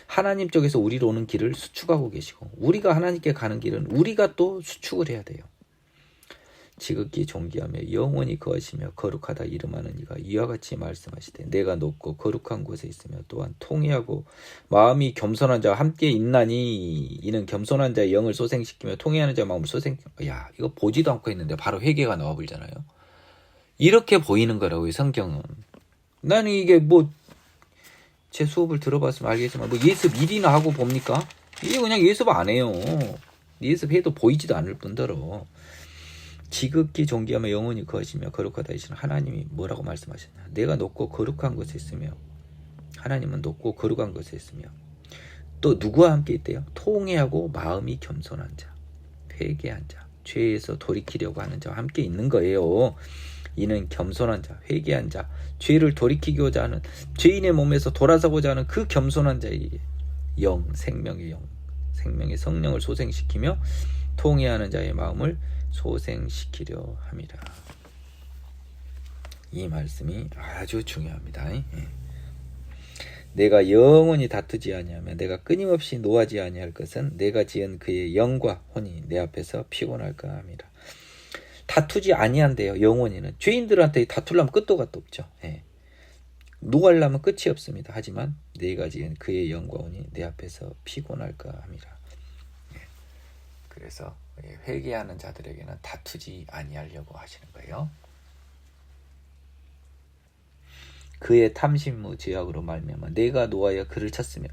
하나님 쪽에서 우리로 오는 길을 수축하고 계시고 우리가 하나님께 가는 길은 우리가 또 수축을 해야 돼요. 지극히 존귀하며 영원히 거하시며 거룩하다 이름하는 이가 이와 같이 말씀하시되 내가 높고 거룩한 곳에 있으며 또한 통회하고 마음이 겸손한 자와 함께 있나니 이는 겸손한 자의 영을 소생시키며 통회하는 자의 마음을 야 이거 보지도 않고 있는데 바로 회개가 나와버리잖아요. 이렇게 보이는 거라고요. 성경은. 나는 이게 뭐 제 수업을 들어봤으면 알겠지만 뭐 예습 1이나 하고 봅니까? 이게 그냥 예습 안 해요. 예습해도 보이지도 않을 뿐더러 지극히 존귀하며 영원히 거하시며 거룩하다 이시는 하나님이 뭐라고 말씀하셨냐. 내가 높고 거룩한 곳에 있으며 하나님은 높고 거룩한 곳에 있으며 또 누구와 함께 있대요? 통회하고 마음이 겸손한 자, 회개한 자, 죄에서 돌이키려고 하는 자와 함께 있는 거예요. 이는 겸손한 자, 회개한 자, 죄를 돌이키고자 하는 죄인의 몸에서 돌아서고자 하는 그 겸손한 자의 영, 생명의 성령을 소생시키며 통회하는 자의 마음을 소생시키려 함이라. 이 말씀이 아주 중요합니다. 내가 영원히 다투지 아니하며 내가 끊임없이 노하지 아니할 것은 내가 지은 그의 영과 혼이 내 앞에서 피곤할까 함이라. 다투지 아니한대요. 영원히는. 죄인들한테 다투려면 끝도 갓도 없죠. 노하려면 끝이 없습니다. 하지만 내가 지은 그의 영과 혼이 내 앞에서 피곤할까 함이라. 그래서 회개하는 자들에게는 다투지 아니하려고 하시는 거예요. 그의 탐심의 죄악으로 말미암아 내가 노하여 그를 쳤으며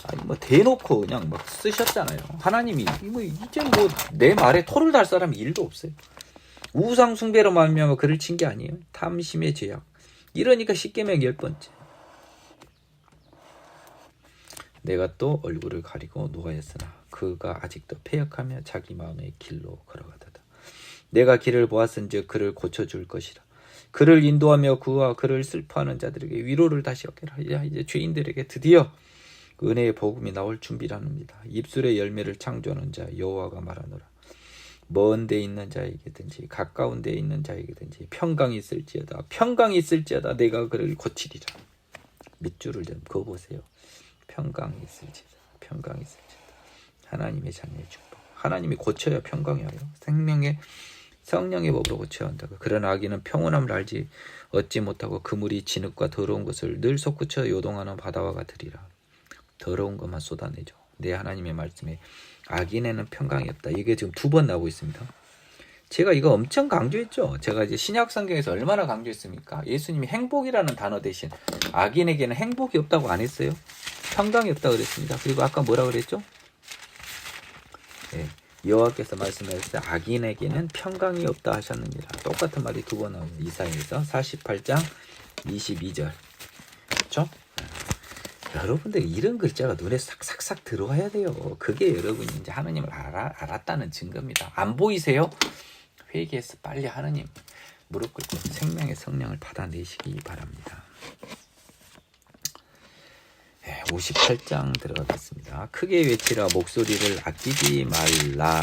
아니 뭐 대놓고 그냥 막 쓰셨잖아요. 하나님이 뭐 이제 뭐 내 말에 토를 달 사람이 일도 없어요. 우상 숭배로 말미암아 그를 친 게 아니에요. 탐심의 죄악. 이러니까 십계명 10번째. 내가 또 얼굴을 가리고 노하였으나 그가 아직도 패역하며 자기 마음의 길로 걸어가다다. 내가 길을 보았은즉 그를 고쳐줄 것이라. 그를 인도하며 그와 그를 슬퍼하는 자들에게 위로를 다시 얻게 하라. 이제 죄인들에게 드디어 은혜의 복음이 나올 준비랍니다. 입술의 열매를 창조하는 자 여호와가 말하노라. 먼 데 있는 자에게든지 가까운 데 있는 자에게든지 평강이 있을지어다 내가 그를 고치리라. 밑줄을 좀 그어보세요. 평강이 있을지어다. 하나님의 자녀의 축복. 하나님이 고쳐야 평강이 와요. 성령의 법으로 고쳐야 한다고. 그러나 악인은 평온함을 얻지 못하고 그물이 진흙과 더러운 것을 늘 솟구쳐 요동하는 바다와 같으리라. 더러운 것만 쏟아내죠. 내 하나님의 말씀에 악인에는 평강이 없다. 이게 지금 2번 나오고 있습니다. 제가 이거 엄청 강조했죠. 제가 이제 신약 성경에서 얼마나 강조했습니까? 예수님이 행복이라는 단어 대신 악인에게는 행복이 없다고 안 했어요. 평강이 없다고 그랬습니다. 그리고 아까 뭐라 그랬죠? 여호와께서 말씀하셨을 때 악인에게는 평강이 없다 하셨느니라. 똑같은 말이 2번 나옵니다. 이사야에서 48장 22절. 그렇죠? 여러분들 이런 글자가 눈에 싹싹싹 들어와야 돼요. 그게 여러분이 이제 하느님을 알았다는 증거입니다. 안 보이세요? 회개해서 빨리 하느님 무릎 꿇고 생명의 성령을 받아내시기 바랍니다. 58장 들어가겠습니다. 크게 외치라 목소리를 아끼지 말라.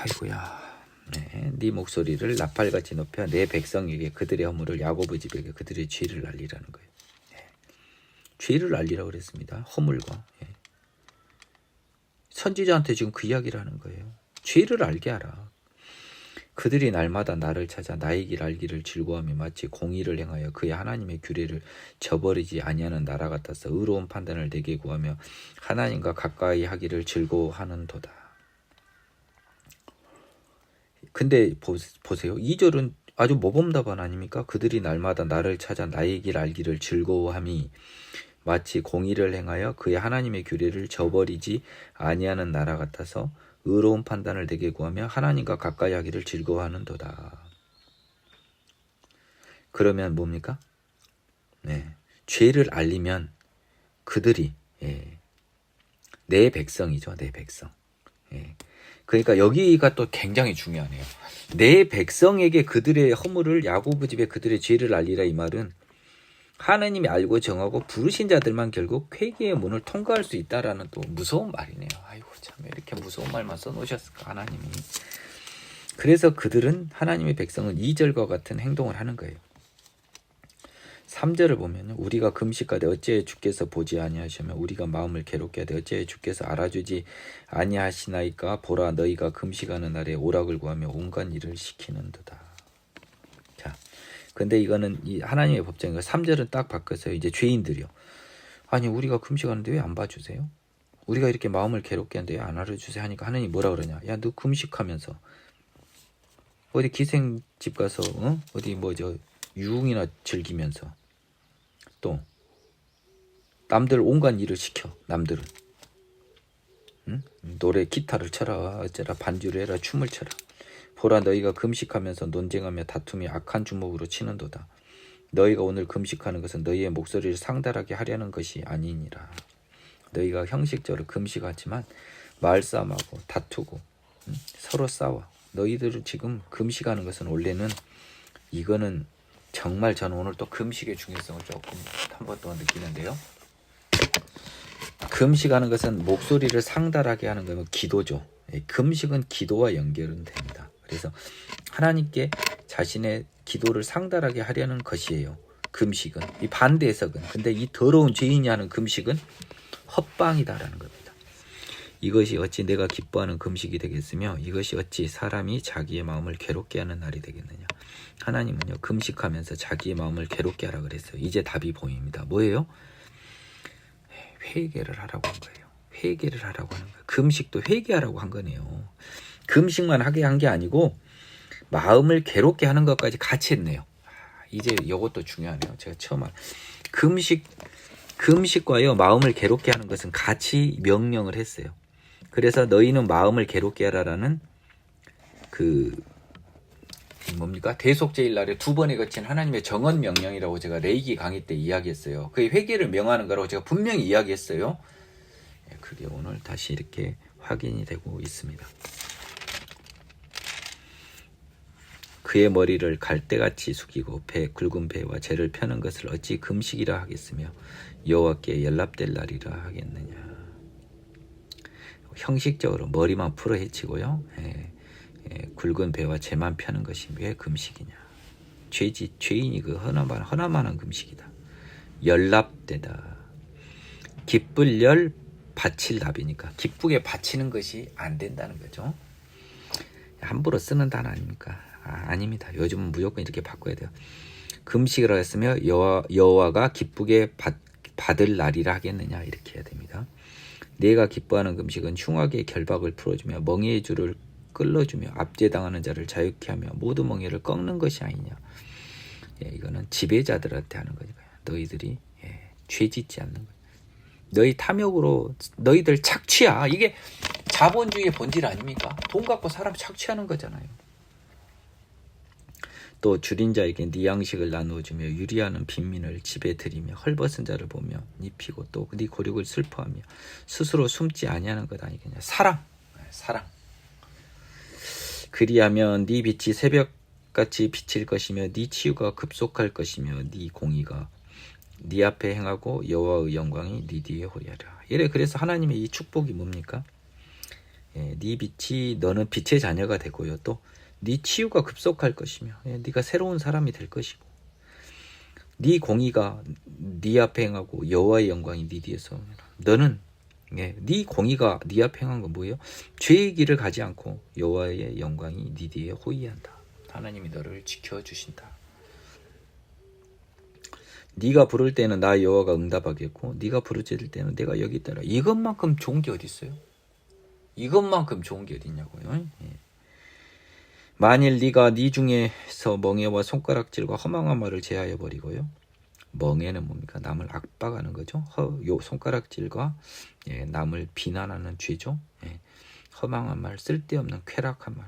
아이고야. 네 목소리를 나팔같이 높여 내 백성에게 그들의 허물을 야고보 집에게 그들의 죄를 알리라는 거예요. 죄를 알리라고 그랬습니다. 허물과. 선지자한테 지금 그 이야기를 하는 거예요. 죄를 알게 하라. 그들이 날마다 나를 찾아 나의 길 알기를 즐거워하며 마치 공의를 행하여 그의 하나님의 규례를 저버리지 아니하는 나라 같아서 의로운 판단을 내게 구하며 하나님과 가까이 하기를 즐거워하는도다. 근데 보세요. 2절은 아주 모범답안 아닙니까? 그들이 날마다 나를 찾아 나의 길 알기를 즐거워함이 마치 공의를 행하여 그의 하나님의 규례를 저버리지 아니하는 나라 같아서 의로운 판단을 내게 구하며 하나님과 가까이 하기를 즐거워하는도다. 그러면 뭡니까? 죄를 알리면 그들이 내 백성이죠. 내 백성. 그러니까 여기가 또 굉장히 중요하네요. 내 백성에게 그들의 허물을 야고보 집에 그들의 죄를 알리라. 이 말은 하나님이 알고 정하고 부르신 자들만 결국 회개의 문을 통과할 수 있다라는 또 무서운 말이네요. 아이고 참 이렇게 무서운 말만 써놓으셨을까 하나님이. 그래서 그들은 하나님의 백성은 2절과 같은 행동을 하는 거예요. 3절을 보면 우리가 금식하되 어찌하여 주께서 보지 아니하시며 우리가 마음을 괴롭게 하되 어찌하여 주께서 알아주지 아니하시나이까. 보라 너희가 금식하는 날에 오락을 구하며 온갖 일을 시키는도다. 자, 근데 이거는 이 하나님의 법정이고 3절은 딱 바뀌었어요. 이제 죄인들이요. 아니 우리가 금식하는데 왜 안 봐주세요? 우리가 이렇게 마음을 괴롭게 하는데 왜 안 알아주세요? 하니까 하나님이 뭐라 그러냐. 야 너 금식하면서 어디 기생집 가서 어디 유흥이나 즐기면서 또 남들 온갖 일을 시켜. 남들은 노래 기타를 쳐라 어쩌라 반주를 해라 춤을 춰라. 보라 너희가 금식하면서 논쟁하며 다툼이 악한 주먹으로 치는도다. 너희가 오늘 금식하는 것은 너희의 목소리를 상달하게 하려는 것이 아니니라. 너희가 형식적으로 금식하지만 말싸움하고 다투고 서로 싸워. 너희들은 지금 금식하는 것은 원래는 이거는 정말 저는 오늘 또 금식의 중요성을 조금 한 번 더 느끼는데요. 금식하는 것은 목소리를 상달하게 하는 거면 기도죠. 금식은 기도와 연결은 됩니다. 그래서 하나님께 자신의 기도를 상달하게 하려는 것이에요. 금식은. 이 반대 해석은. 근데 이 더러운 죄인이 하는 금식은 헛방이다라는 겁니다. 이것이 어찌 내가 기뻐하는 금식이 되겠으며 이것이 어찌 사람이 자기의 마음을 괴롭게 하는 날이 되겠느냐. 하나님은요 금식하면서 자기의 마음을 괴롭게 하라 그랬어요. 이제 답이 보입니다. 뭐예요? 회개를 하라고 한 거예요. 회개를 하라고 하는 거예요. 금식도 회개하라고 한 거네요. 금식만 하게 한 게 아니고 마음을 괴롭게 하는 것까지 같이 했네요. 이제 이것도 중요하네요. 제가 처음 금식과요 마음을 괴롭게 하는 것은 같이 명령을 했어요. 그래서 너희는 마음을 괴롭게 하라라는 대속죄일날에 2번에 거친 하나님의 정언 명령이라고 제가 레이기 강의 때 이야기했어요. 그게 회개를 명하는 거라고 제가 분명히 이야기했어요. 그게 오늘 다시 이렇게 확인이 되고 있습니다. 그의 머리를 갈대같이 숙이고 굵은 배와 재를 펴는 것을 어찌 금식이라 하겠으며 여호와께 연락될 날이라 하겠느냐. 형식적으로 머리만 풀어 헤치고요. 굵은 배와 재만 펴는 것이 왜 금식이냐. 죄인이 그 허나만한 금식이다. 연락되다. 기쁠 열 바칠 납이니까 기쁘게 바치는 것이 안 된다는 거죠. 함부로 쓰는 단어 아닙니까? 아닙니다. 요즘은 무조건 이렇게 바꿔야 돼요. 금식을 하였으며 여호와가 기쁘게 받을 날이라 하겠느냐. 이렇게 해야 됩니다. 내가 기뻐하는 금식은 흉악의 결박을 풀어주며 멍에의 줄을 끌어주며 압제당하는 자를 자유케 하며 모두 멍에를 꺾는 것이 아니냐. 이거는 지배자들한테 하는 거니까요. 너희들이 죄짓지 않는 거예요. 너희 탐욕으로 너희들 착취야. 이게 자본주의의 본질 아닙니까? 돈 갖고 사람 착취하는 거잖아요. 또 줄인 자에게 네 양식을 나누어 주며 유리하는 빈민을 집에 들이며 헐벗은 자를 보며 입히고 또 네 고륙을 슬퍼하며 스스로 숨지 아니하는 것 아니겠냐. 사랑. 그리하면 네 빛이 새벽같이 비칠 것이며 네 치유가 급속할 것이며 네 공의가 네 앞에 행하고 여호와의 영광이 네 뒤에 호리하리라. 이래 그래서 하나님의 이 축복이 뭡니까? 네 빛이 너는 빛의 자녀가 되고요. 또 네 치유가 급속할 것이며 네가 새로운 사람이 될 것이고 네 공의가 네 앞에 행하고 여호와의 영광이 네 뒤에서 너는 네 공의가 네 앞에 행한 건 뭐예요? 죄의 길을 가지 않고 여호와의 영광이 네 뒤에 호위한다. 하나님이 너를 지켜주신다. 네가 부를 때는 나 여호와가 응답하겠고 네가 부르짖을 때는 내가 여기 있다라. 이것만큼 좋은 게 어디 있어요? 이것만큼 좋은 게 어디 있냐고요? 만일 네가 네 중에서 멍에와 손가락질과 허망한 말을 제하여 버리고요. 멍에는 뭡니까? 남을 압박하는 거죠. 요 손가락질과 남을 비난하는 죄죠. 허망한 말, 쓸데없는 쾌락한 말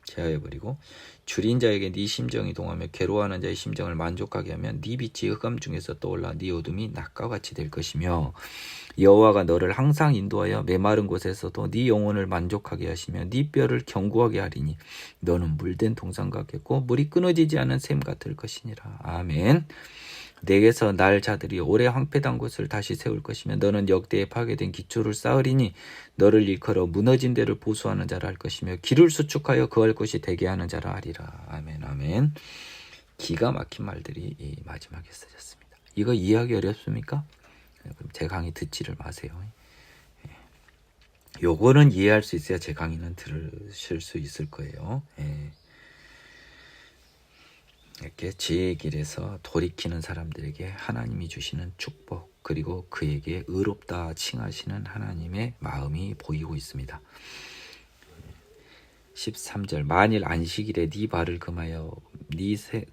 제하여 버리고 줄인 자에게 네 심정이 동하며 괴로워하는 자의 심정을 만족하게 하면 네 빛이 흑암 중에서 떠올라 네 어둠이 낮과 같이 될 것이며 여호와가 너를 항상 인도하여 메마른 곳에서도 네 영혼을 만족하게 하시며 네 뼈를 견고하게 하리니 너는 물된 동산 같겠고 물이 끊어지지 않은 샘 같을 것이니라. 아멘. 내게서 날 자들이 오래 황폐한 곳을 다시 세울 것이며 너는 역대에 파괴된 기초를 쌓으리니 너를 일컬어 무너진 데를 보수하는 자라 할 것이며 길을 수축하여 거할 곳이 되게 하는 자라 하리라. 아멘 아멘. 기가 막힌 말들이 이 마지막에 쓰셨습니다. 이거 이해하기 어렵습니까? 그럼 제 강의 듣지를 마세요. 요거는 이해할 수 있어야 제 강의는 들으실 수 있을 거예요. 이렇게 지혜의 길에서 돌이키는 사람들에게 하나님이 주시는 축복 그리고 그에게 의롭다 칭하시는 하나님의 마음이 보이고 있습니다. 13절 만일 안식일에 네 발을 금하여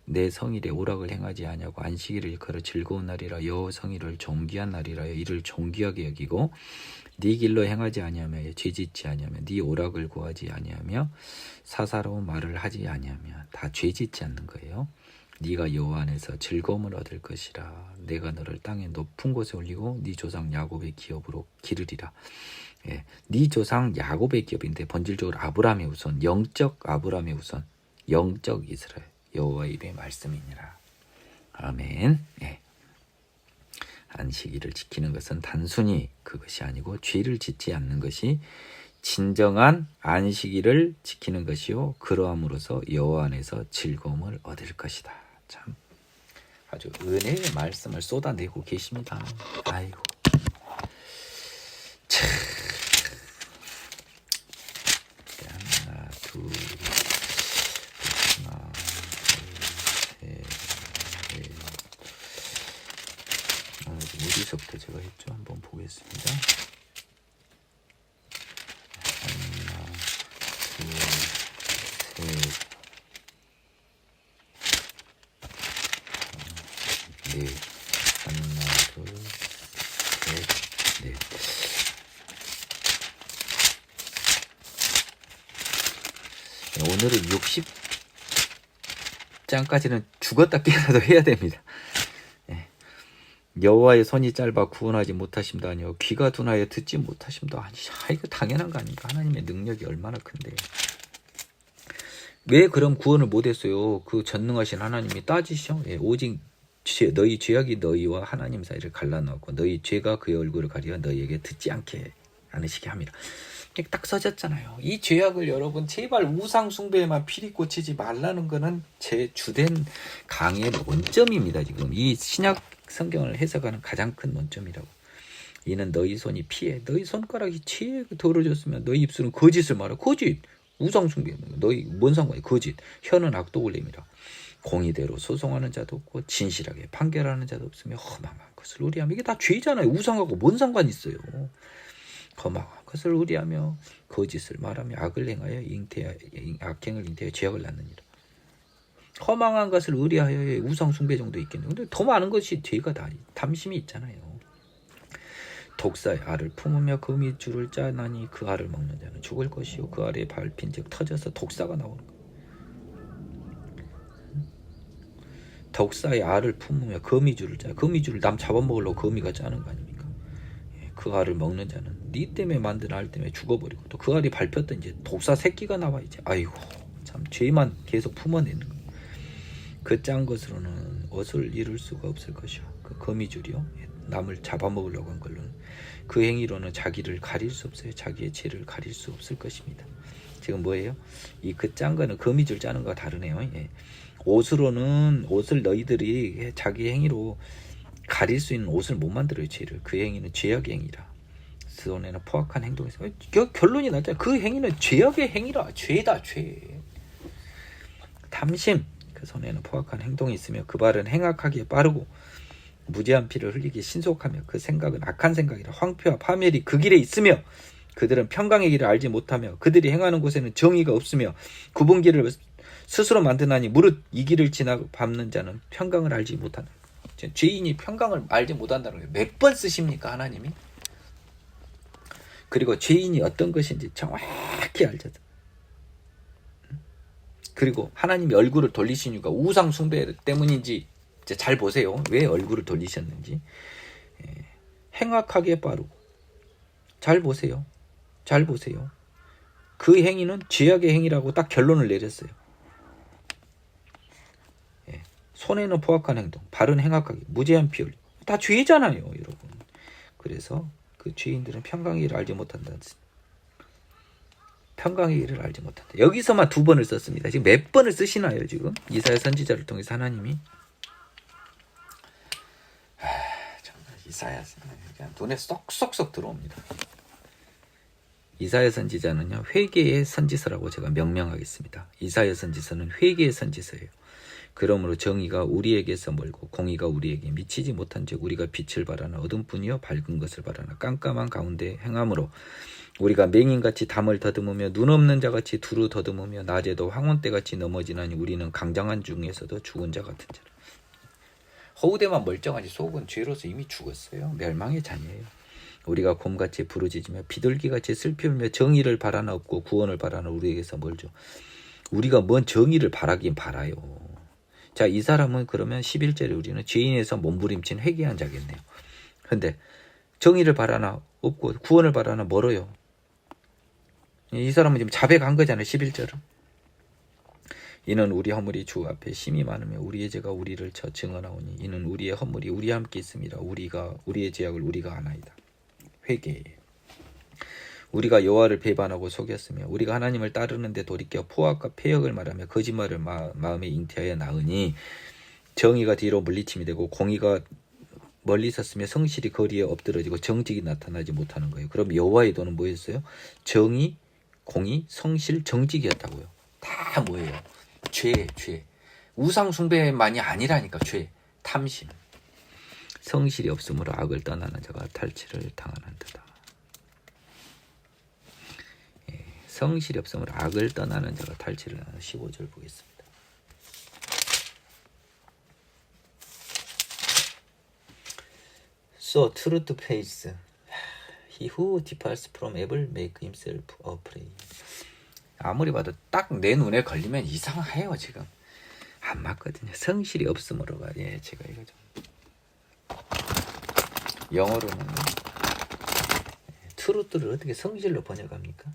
내 성일에 오락을 행하지 아니하고 안식일을 일컬어 즐거운 날이라 여호와 성일을 존귀한 날이라 이를 존귀하게 여기고 네 길로 행하지 아니하며 죄짓지 아니하며 네 오락을 구하지 아니하며 사사로운 말을 하지 아니하며 다 죄짓지 않는 거예요. 네가 여호와 안에서 즐거움을 얻을 것이라. 내가 너를 땅의 높은 곳에 올리고 네 조상 야곱의 기업으로 기르리라. 네 조상 야곱의 기업인데 본질적으로 아브라함의 후손, 영적 아브라함의 후손, 영적 이스라엘 여호와의 입의 말씀이니라. 아멘. 안식일을 지키는 것은 단순히 그것이 아니고 죄를 짓지 않는 것이 진정한 안식일을 지키는 것이요 그러함으로써 여호와 안에서 즐거움을 얻을 것이다. 참 아주 은혜의 말씀을 쏟아내고 계십니다. 아이고 참 하나 둘 하나 둘 셋 어디서부터 제가 했죠? 한번 보겠습니다. 하나 둘 셋 넷 하나 둘 셋 넷 오늘은 60장까지는 죽었다 깨어나도 해야 됩니다. 여호와의 손이 짧아 구원하지 못하심도 아니요 귀가 둔하여 듣지 못하심도 아니. 이거 당연한 거 아닙니까? 하나님의 능력이 얼마나 큰데 왜 그럼 구원을 못했어요? 그 전능하신 하나님이 따지셔. 오직 너희 죄악이 너희와 하나님 사이를 갈라놓고 너희 죄가 그의 얼굴을 가리어 너희에게 듣지 않게 않으시게 합니다. 딱 써졌잖아요. 이 죄악을 여러분 제발 우상 숭배에만 피리 꽂히지 말라는 거는 제 주된 강의의 논점입니다. 지금 이 신약 성경을 해석하는 가장 큰 논점이라고. 이는 너희 손이 피해 너희 손가락이 죄에 더러졌으면 너희 입술은 거짓을 말하. 거짓 우상 숭배 너희 뭔 상관이야. 거짓 혀는 악독을 내밀어. 공의대로 소송하는 자도 없고 진실하게 판결하는 자도 없으며 허망한 것을 의뢰하며. 이게 다 죄잖아요. 우상하고 뭔 상관이 있어요. 허망한 것을 의뢰하며 거짓을 말하며 악을 행하여 악행을 잉태하여 죄악을 낳느니라. 허망한 것을 의뢰하여 우상 숭배 정도 있겠네요. 근데 더 많은 것이 죄가 다 탐심이 있잖아요. 독사의 알을 품으며 금이 줄을 짜나니 그 알을 먹는 자는 죽을 것이요 그 알에 밟힌 즉 터져서 독사가 나오는 것. 독사의 알을 품으며 거미줄을 짜. 거미줄을 남 잡아먹으려고 거미가 짜는 거 아닙니까? 그 알을 먹는 자는 네 때문에 만든 알 때문에 죽어버리고 또 그 알이 밟혔던 이제 독사 새끼가 나와 이제. 아이고 참 죄만 계속 품어내는 거. 그 짠 것으로는 옷을 이룰 수가 없을 것이요. 그 거미줄이요. 남을 잡아먹으려고 한 걸로는 그 행위로는 자기를 가릴 수 없어요. 자기의 죄를 가릴 수 없을 것입니다. 지금 뭐예요? 이 그 짠 거는 거미줄 짜는 거와 다르네요. 옷으로는 옷을 너희들이 자기 행위로 가릴 수 있는 옷을 못 만들어요. 죄를. 그 행위는 죄악의 행위라. 손에는 포악한 행동에서 결론이 나잖아요. 그 행위는 죄악의 행위라. 죄다 죄. 탐심. 그 손에는 포악한 행동이 있으며 그 발은 행악하기에 빠르고 무죄한 피를 흘리기에 신속하며 그 생각은 악한 생각이라. 황폐와 파멸이 그 길에 있으며 그들은 평강의 길을 알지 못하며 그들이 행하는 곳에는 정의가 없으며 굽은 길을 스스로 만드나니 무릇 이 길을 지나 밟는 자는 평강을 알지 못한다. 죄인이 평강을 알지 못한다는 거예요. 몇 번 쓰십니까 하나님이? 그리고 죄인이 어떤 것인지 정확히 알잖아. 그리고 하나님이 얼굴을 돌리신 이유가 우상 숭배 때문인지 이제 잘 보세요. 왜 얼굴을 돌리셨는지. 행악하게 빠르고. 잘 보세요. 잘 보세요. 그 행위는 죄악의 행위라고 딱 결론을 내렸어요. 손에는 포악한 행동, 발은 행악하게, 무죄한 피 흘리고. 다 죄잖아요, 여러분. 그래서 그 죄인들은 평강의 길을 알지 못한다. 평강의 길을 알지 못한다. 여기서만 2번을 썼습니다. 지금 몇 번을 쓰시나요, 지금? 이사야 선지자를 통해서 하나님이. 정말 이사야 그냥 눈에 쏙쏙쏙 들어옵니다. 이사야 선지자는요, 회개의 선지서라고 제가 명명하겠습니다. 이사야 선지서는 회개의 선지서예요. 그러므로 정의가 우리에게서 멀고 공의가 우리에게 미치지 못한즉 우리가 빛을 바라나 어둠뿐이요 밝은 것을 바라나 깜깜한 가운데 행함으로 우리가 맹인같이 담을 더듬으며 눈 없는 자같이 두루 더듬으며 낮에도 황혼때같이 넘어지나니 우리는 강장한 중에서도 죽은 자 같은 자라. 허우대만 멀쩡하지 속은 죄로서 이미 죽었어요. 멸망의 자녀예요. 우리가 곰같이 부르짖으며 비둘기같이 슬피 울며 정의를 바라나 없고 구원을 바라나 우리에게서 멀죠. 우리가 뭔 정의를 바라긴 바라요. 자, 이 사람은 그러면 11절에 우리는 죄인에서 몸부림친 회개한 자겠네요. 근데 정의를 바라나 없고 구원을 바라나 멀어요. 이 사람은 지금 자백한 거잖아요. 11절은. 이는 우리 허물이 주 앞에 심히 많으며 우리의 죄가 우리를 쳐 증언하오니 이는 우리의 허물이 우리와 함께 있음이라. 우리의 죄악을 우리가 아나이다. 회개. 우리가 여호와를 배반하고 속였으며 우리가 하나님을 따르는데 돌이켜 포악과 폐역을 말하며 거짓말을 마음에 잉태하여 나으니 정의가 뒤로 물리침이 되고 공의가 멀리 섰으며 성실이 거리에 엎드러지고 정직이 나타나지 못하는 거예요. 그럼 여호와의 도는 뭐였어요? 정의, 공의, 성실, 정직이었다고요. 다 뭐예요? 죄. 우상 숭배만이 아니라니까. 죄, 탐심. 성실이 없으므로 악을 떠나는 자가 탈취를 당하는 듯다. 성실이 없으므로 악을 떠나는 자가 탈취를 하는 15절 보겠습니다. So truth face, he who departs from evil make himself a prey. 아무리 봐도 딱 내 눈에 걸리면 이상해요. 지금 안 맞거든요. 성실이 없으므로가. 제가 이거 좀 영어로는 트루트를 어떻게 성실로 번역합니까?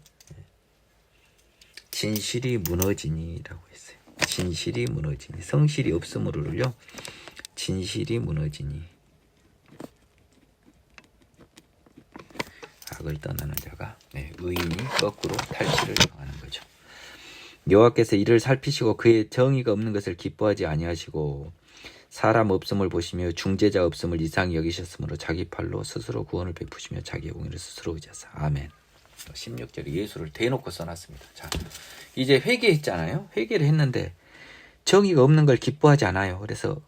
진실이 무너지니라고 했어요. 진실이 무너지니. 성실이 없으므로를요. 진실이 무너지니. 악을 떠나는 자가 의인이 거꾸로 탈취를 당하는 거죠. 여호와께서 이를 살피시고 그의 정의가 없는 것을 기뻐하지 아니하시고 사람 없음을 보시며 중재자 없음을 이상히 여기셨으므로 자기 팔로 스스로 구원을 베푸시며 자기의 공의를 스스로 의지하사. 아멘. 16절에 예수를 대놓고 써놨습니다. 자, 이제 회개했잖아요. 회개를 했는데 정의가 없는 걸 기뻐하지 않아요. 그래서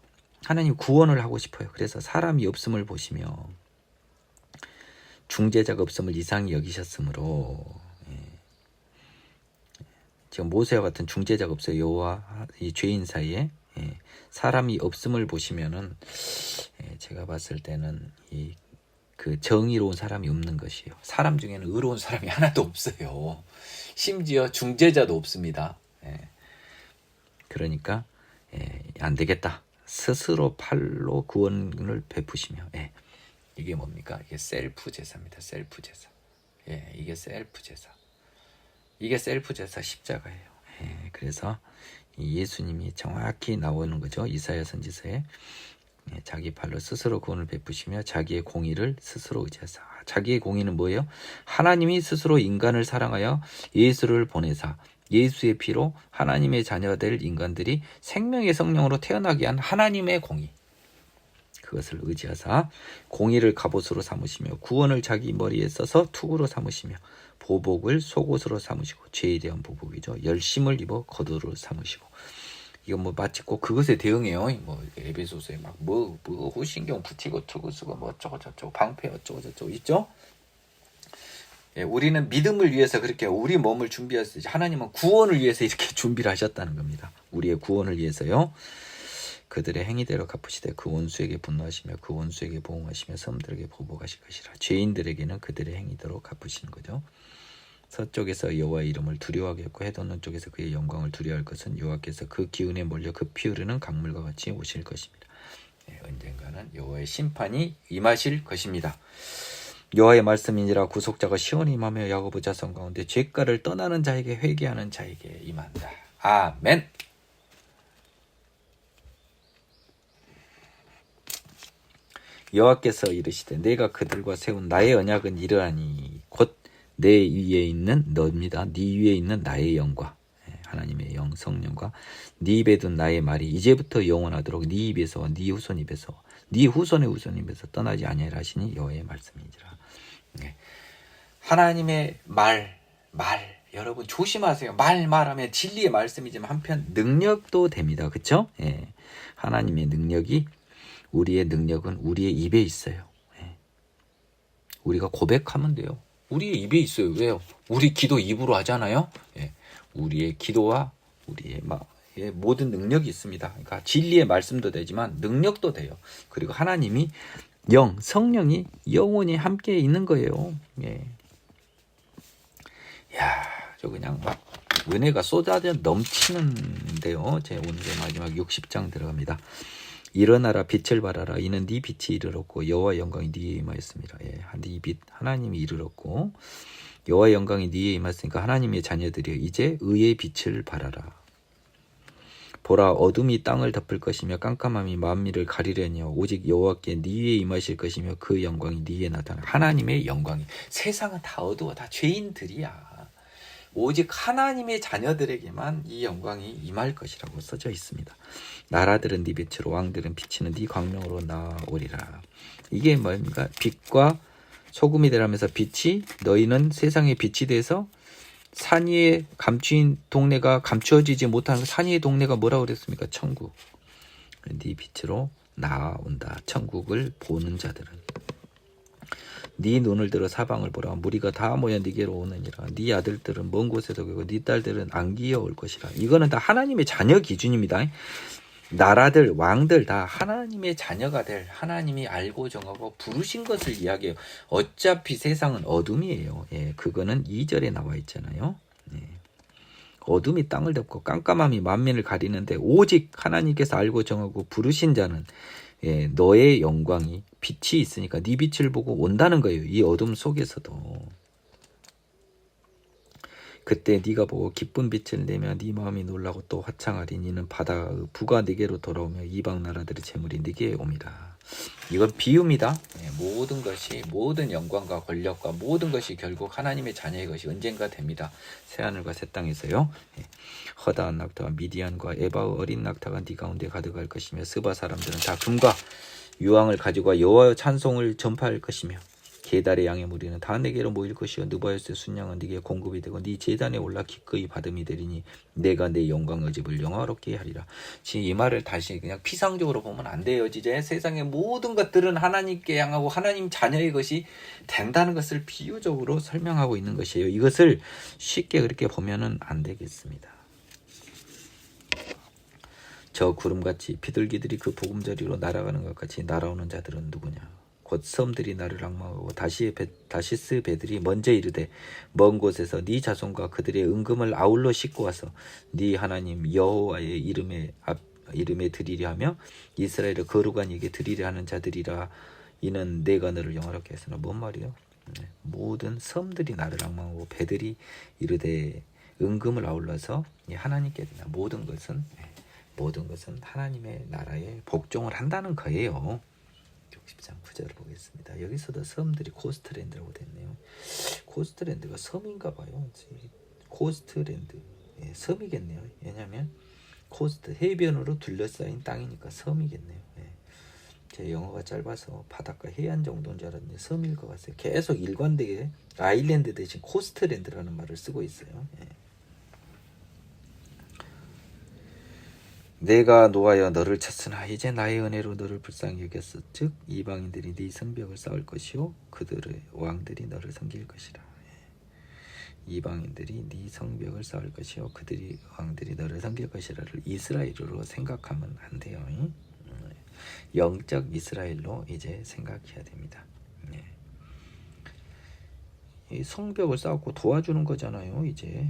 하나님 구원을 하고 싶어요. 그래서 사람이 없음을 보시며 중재자가 없음을 이상히 여기셨으므로. 지금 모세와 같은 중재자가 없어요. 여호와 이 죄인 사이에. 사람이 없음을 보시면은 제가 봤을 때는 그 정의로운 사람이 없는 것이에요. 사람 중에는 의로운 사람이 하나도 없어요. 심지어 중재자도 없습니다. 그러니까 안 되겠다. 스스로 팔로 구원을 베푸시며. 예. 이게 뭡니까? 이게 셀프 제사입니다. 셀프 제사. 예, 이게 셀프 제사. 이게 셀프 제사 십자가예요. 예, 그래서 예수님이 정확히 나오는 거죠. 이사야 선지서에. 예, 자기 팔로 스스로 구원을 베푸시며 자기의 공의를 스스로 의지하사. 자기의 공의는 뭐예요? 하나님이 스스로 인간을 사랑하여 예수를 보내사 예수의 피로 하나님의 자녀가 될 인간들이 생명의 성령으로 태어나게 한 하나님의 공의. 그것을 의지하사 공의를 갑옷으로 삼으시며 구원을 자기 머리에 써서 투구로 삼으시며 보복을 속옷으로 삼으시고 죄에 대한 보복이죠. 열심을 입어 겉옷으로 삼으시고. 이건 뭐 마치 꼭 그것에 대응해요. 뭐 에베소서에 막 뭐 후신경 붙이고 투구 쓰고 뭐 어쩌고 저쩌고 방패 어쩌고 저쩌고 있죠. 예, 우리는 믿음을 위해서 그렇게 우리 몸을 준비했어요. 하나님은 구원을 위해서 이렇게 준비를 하셨다는 겁니다. 우리의 구원을 위해서요. 그들의 행위대로 갚으시되 그 원수에게 분노하시며 그 원수에게 보응하시며 섬들에게 보복하실 것이라. 죄인들에게는 그들의 행위대로 갚으시는 거죠. 서쪽에서 여호와의 이름을 두려워하게 했고 해돋는 쪽에서 그의 영광을 두려워할 것은 여호와께서 그 기운에 몰려 급히 흐르는 강물과 같이 오실 것입니다. 네, 언젠가는 여호와의 심판이 임하실 것입니다. 여호와의 말씀이니라 구속자가 시온에 임하며 야고보 자손 가운데 죄가를 떠나는 자에게 회개하는 자에게 임한다. 아멘. 여호와께서 이르시되 내가 그들과 세운 나의 언약은 이러하니 곧 내 위에 있는 너입니다. 네 위에 있는 나의 영과 하나님의 영 성령과 네 입에 둔 나의 말이 이제부터 영원하도록 네 입에서와 네 후손 입에서 네 후손의 후손 입에서 떠나지 아니하리라 하시니 여호와의 말씀이니라. 네. 하나님의 말 여러분 조심하세요. 말하면 진리의 말씀이지만 한편 능력도 됩니다. 그렇죠? 예. 하나님의 능력이 우리의 능력은 우리의 입에 있어요. 예. 우리가 고백하면 돼요. 우리의 입에 있어요. 왜요? 우리 기도 입으로 하잖아요. 예. 우리의 기도와 우리의 모든 능력이 있습니다. 그러니까 진리의 말씀도 되지만 능력도 돼요. 그리고 하나님이 성령이 영원히 함께 있는 거예요. 예. 야, 저 그냥 막 은혜가 쏟아져 넘치는데요. 제 오늘의 마지막 60장 들어갑니다. 일어나라 빛을 발하라 이는 네 빛이 이르렀고 여호와 영광이 네에 임하였습니다. 예, 네 빛 하나님이 이르렀고 여호와 영광이 네에 임하였으니까 하나님의 자녀들이여 이제 의의 빛을 발하라. 보라 어둠이 땅을 덮을 것이며 깜깜함이 만민을 가리려니와 오직 여호와께 네 위에 임하실 것이며 그 영광이 네에 나타나. 하나님의 영광이. 세상은 다 어두워. 다 죄인들이야. 오직 하나님의 자녀들에게만 이 영광이 임할 것이라고 써져 있습니다. 나라들은 네 빛으로 왕들은 비치는 네 광명으로 나오리라. 이게 뭡니까? 빛과 소금이 되라면서 빛이 너희는 세상의 빛이 돼서 산 위에 감추인 동네가 감추어지지 못하는 산 위의 동네가 뭐라고 그랬습니까? 천국. 네 빛으로 나온다. 천국을 보는 자들은. 네 눈을 들어 사방을 보라. 무리가 다 모여 네게로 오느니라. 네 아들들은 먼 곳에서 오고 네 딸들은 안기어 올 것이라. 이거는 다 하나님의 자녀 기준입니다. 나라들, 왕들 다 하나님의 자녀가 될 하나님이 알고 정하고 부르신 것을 이야기해요. 어차피 세상은 어둠이에요. 예, 그거는 2절에 나와 있잖아요. 예. 어둠이 땅을 덮고 깜깜함이 만민을 가리는데 오직 하나님께서 알고 정하고 부르신 자는 예, 너의 영광이 빛이 있으니까 네 빛을 보고 온다는 거예요. 이 어둠 속에서도. 그때 네가 보고 기쁜 빛을 내며 네 마음이 놀라고 또 화창하리. 니는 바다의 부가 네게로 돌아오며 이방 나라들의 재물이 네게 옵니다. 이건 비유입니다. 네, 모든 것이 모든 영광과 권력과 모든 것이 결국 하나님의 자녀의 것이 언젠가 됩니다. 새하늘과 새 땅에서요. 네, 허다한 낙타와 미디안과 에바의 어린 낙타가 네 가운데 가득할 것이며 스바 사람들은 다 금과 유황을 가지고 여호와의 찬송을 전파할 것이며 게달의 양의 무리는 다 내게로 모일 것이요 느바요스의 순양은 네게 공급이 되고 네 제단에 올라 기꺼이 받음이 되리니 내가 내 영광의 집을 영화롭게 하리라. 지금 이 말을 다시 그냥 피상적으로 보면 안 돼요. 이제 세상의 모든 것들은 하나님께 향하고 하나님 자녀의 것이 된다는 것을 비유적으로 설명하고 있는 것이에요. 이것을 쉽게 그렇게 보면은 안 되겠습니다. 저 구름같이 비둘기들이 그 보금자리로 날아가는 것 같이 날아오는 자들은 누구냐? 곧 섬들이 나를 악망하고 다시스 배들이 먼저 이르되 먼 곳에서 네 자손과 그들의 은금을 아울러 싣고 와서 네 하나님 여호와의 이름에 이름에 드리려 하며 이스라엘의 거룩한 이에게 드리려 하는 자들이라. 이는 내가 너를 영화롭게 했으나. 뭔 말이요? 모든 섬들이 나를 앙망하고 배들이 이르되 은금을 아울러서 하나님께 드리나. 모든 것은 하나님의 나라에 복종을 한다는 거예요. 63 9절을 보겠습니다. 여기서도 섬들이 코스트랜드라고 됐네요. 코스트랜드가 섬인가 봐요. 코스트랜드, 섬이겠네요. 왜냐하면 코스트, 해변으로 둘러싸인 땅이니까 섬이겠네요. 제 영어가 짧아서 바닷가 해안 정도인 줄 알았는데 섬일 것 같아요. 계속 일관되게 아일랜드 대신 코스트랜드라는 말을 쓰고 있어요. 내가 노하여 너를 쳤으나 이제 나의 은혜로 너를 불쌍히 여겼어. 즉 이방인들이 네 성벽을 쌓을 것이요 그들의 왕들이 너를 섬길 것이라. 이방인들이 네 성벽을 쌓을 것이요 그들이 왕들이 너를 섬길 것이라를 이스라엘로 생각하면 안 돼요. 영적 이스라엘로 이제 생각해야 됩니다. 이 성벽을 쌓고 도와주는 거잖아요. 이제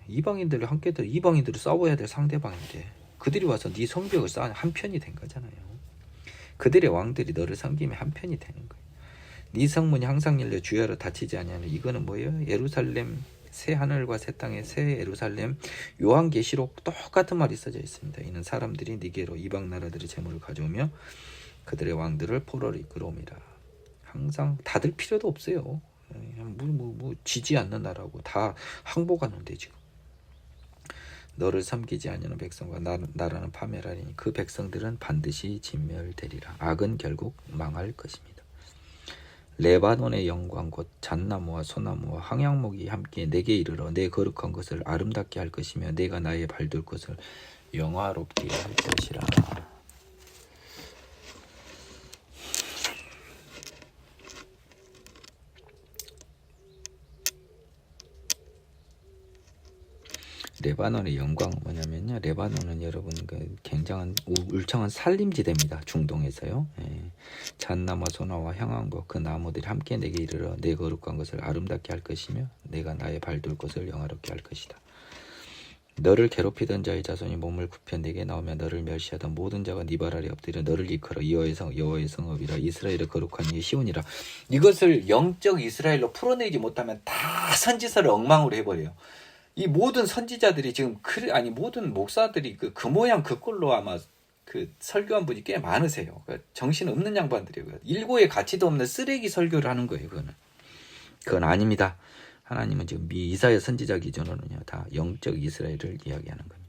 이방인들이 함께 이방인들이 싸워야 될 상대방인데 그들이 와서 네 성벽을 쌓아 한 편이 된 거잖아요. 그들의 왕들이 너를 섬기면 한 편이 되는 거예요. 네 성문이 항상 열려 주야로 닫히지 아니하는. 이거는 뭐예요? 예루살렘, 새 하늘과 새 땅의 새 예루살렘. 요한계시록 똑같은 말이 써져 있습니다. 이는 사람들이 네게로 이방 나라들의 재물을 가져오며 그들의 왕들을 포로로 이끌어옵니다. 항상 닫을 필요도 없어요. 지지 않는 나라고 다 항복하는데 지금. 너를 섬기지 아니하는 백성과 나라는 파멸하리니 그 백성들은 반드시 진멸되리라. 악은 결국 망할 것입니다. 레바논의 영광 곧 잣나무와 소나무와 황양목이 함께 내게 이르러 내 거룩한 것을 아름답게 할 것이며 내가 나의 발둘 곳을 영화롭게 할 것이라. 레바논의 영광은 뭐냐면요. 레바논은 여러분 굉장한 울창한 산림지대입니다. 중동에서요. 잣나무, 소나와 향황목 그 나무들이 함께 내게 이르러 내 거룩한 것을 아름답게 할 것이며 내가 나의 발둘 곳을 영화롭게 할 것이다. 너를 괴롭히던 자의 자손이 몸을 굽혀 내게 나오며 너를 멸시하던 모든 자가 네 발 아래 엎드려 너를 일컬어 여호와의 성읍이라 이스라엘의 거룩한 이의 시온이라. 이것을 영적 이스라엘로 풀어내지 못하면 다 선지서를 엉망으로 해버려요. 이 모든 선지자들이 지금 모든 목사들이 그 모양 그 꼴로 아마 그 설교한 분이 꽤 많으세요. 정신 없는 양반들이고요. 일고의 가치도 없는 쓰레기 설교를 하는 거예요. 그건 아닙니다. 하나님은 지금 이사야 선지자 기준으로는요 다 영적 이스라엘을 이야기하는 겁니다.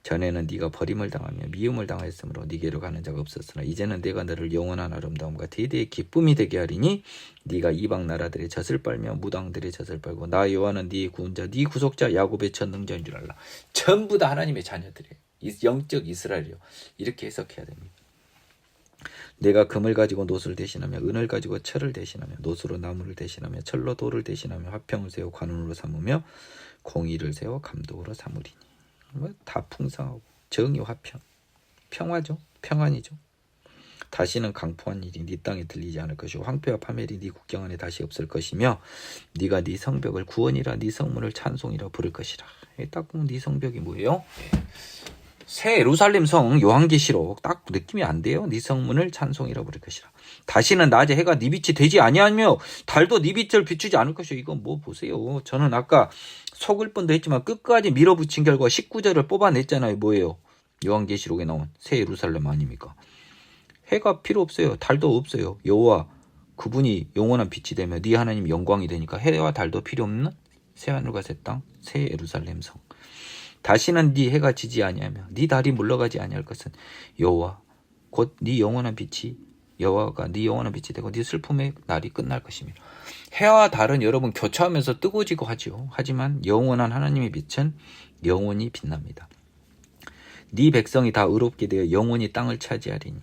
전에는 네가 버림을 당하며 미움을 당하였으므로 네게로 가는 자가 없었으나 이제는 내가 너를 영원한 아름다움과 대대의 기쁨이 되게 하리니 네가 이방 나라들의 젖을 빨며 무당들의 젖을 빨고 나 여호와는 네 구원자 네 구속자 야곱의 전능자인 줄 알라. 전부 다 하나님의 자녀들이에요. 영적 이스라엘이요. 이렇게 해석해야 됩니다. 내가 금을 가지고 노수를 대신하며 은을 가지고 철을 대신하며 노수로 나무를 대신하며 철로 돌을 대신하며 화평을 세워 관원으로 삼으며 공의를 세워 감독으로 삼으리니. 다 풍성하고 정의 화평 평화죠. 평안이죠. 다시는 강포한 일이 네 땅에 들리지 않을 것이고 황폐와 파멸이 네 국경 안에 다시 없을 것이며 네가 네 성벽을 구원이라 네 성문을 찬송이라 부를 것이라. 딱 보면 네 성벽이 뭐예요? 새 예루살렘 성 요한계시록 딱 느낌이 안 돼요. 네 성문을 찬송이라 부를 것이라. 다시는 낮에 해가 네 빛이 되지 아니하며 달도 네 빛을 비추지 않을 것이요. 이건 뭐 보세요. 저는 아까 속을 뻔도 했지만 끝까지 밀어붙인 결과 19절을 뽑아냈잖아요. 뭐예요? 요한계시록에 나온 새 예루살렘 아닙니까? 해가 필요 없어요. 달도 없어요. 여호와 그분이 영원한 빛이 되며 네 하나님 영광이 되니까 해와 달도 필요 없는 새 하늘과 새 땅 새 예루살렘 성. 다시는 네 해가 지지 아니하며 네 달이 물러가지 아니할 것은 여호와 곧 네 영원한 빛이 여호와가 네 영원한 빛이 되고 네 슬픔의 날이 끝날 것입니다. 해와 달은 여러분 교차하면서 뜨거워지고 하지요. 하지만 영원한 하나님의 빛은 영원히 빛납니다. 네 백성이 다 의롭게 되어 영원히 땅을 차지하리니.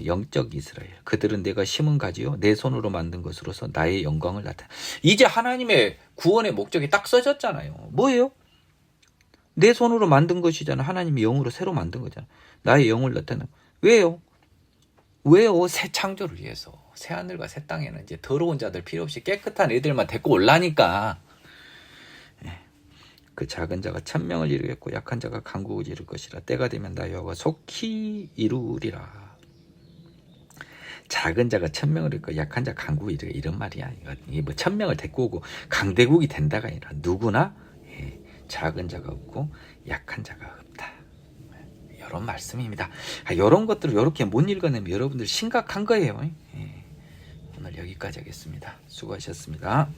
영적 이스라엘. 그들은 내가 심은 가지요 내 손으로 만든 것으로서 나의 영광을 나타내. 이제 하나님의 구원의 목적이 딱 써졌잖아요. 뭐예요? 내 손으로 만든 것이잖아. 하나님이 영으로 새로 만든 거잖아. 나의 영을 나타내. 왜요? 새 창조를 위해서. 새 하늘과 새 땅에는 이제 더러운 자들 필요 없이 깨끗한 애들만 데리고 올라니까. 그 작은 자가 천명을 이루겠고 약한 자가 강국을 이룰 것이라. 때가 되면 나 여호와 속히 이루리라. 작은 자가 천명을 이루고 약한 자 강국을 이루고 이런 말이야. 이게 뭐 천명을 데리고 오고 강대국이 된다가 아니라 누구나 작은 자가 없고 약한 자가 없다. 이런 말씀입니다. 이런 것들을 이렇게 못 읽어내면 여러분들 심각한 거예요. 오늘 여기까지 하겠습니다. 수고하셨습니다.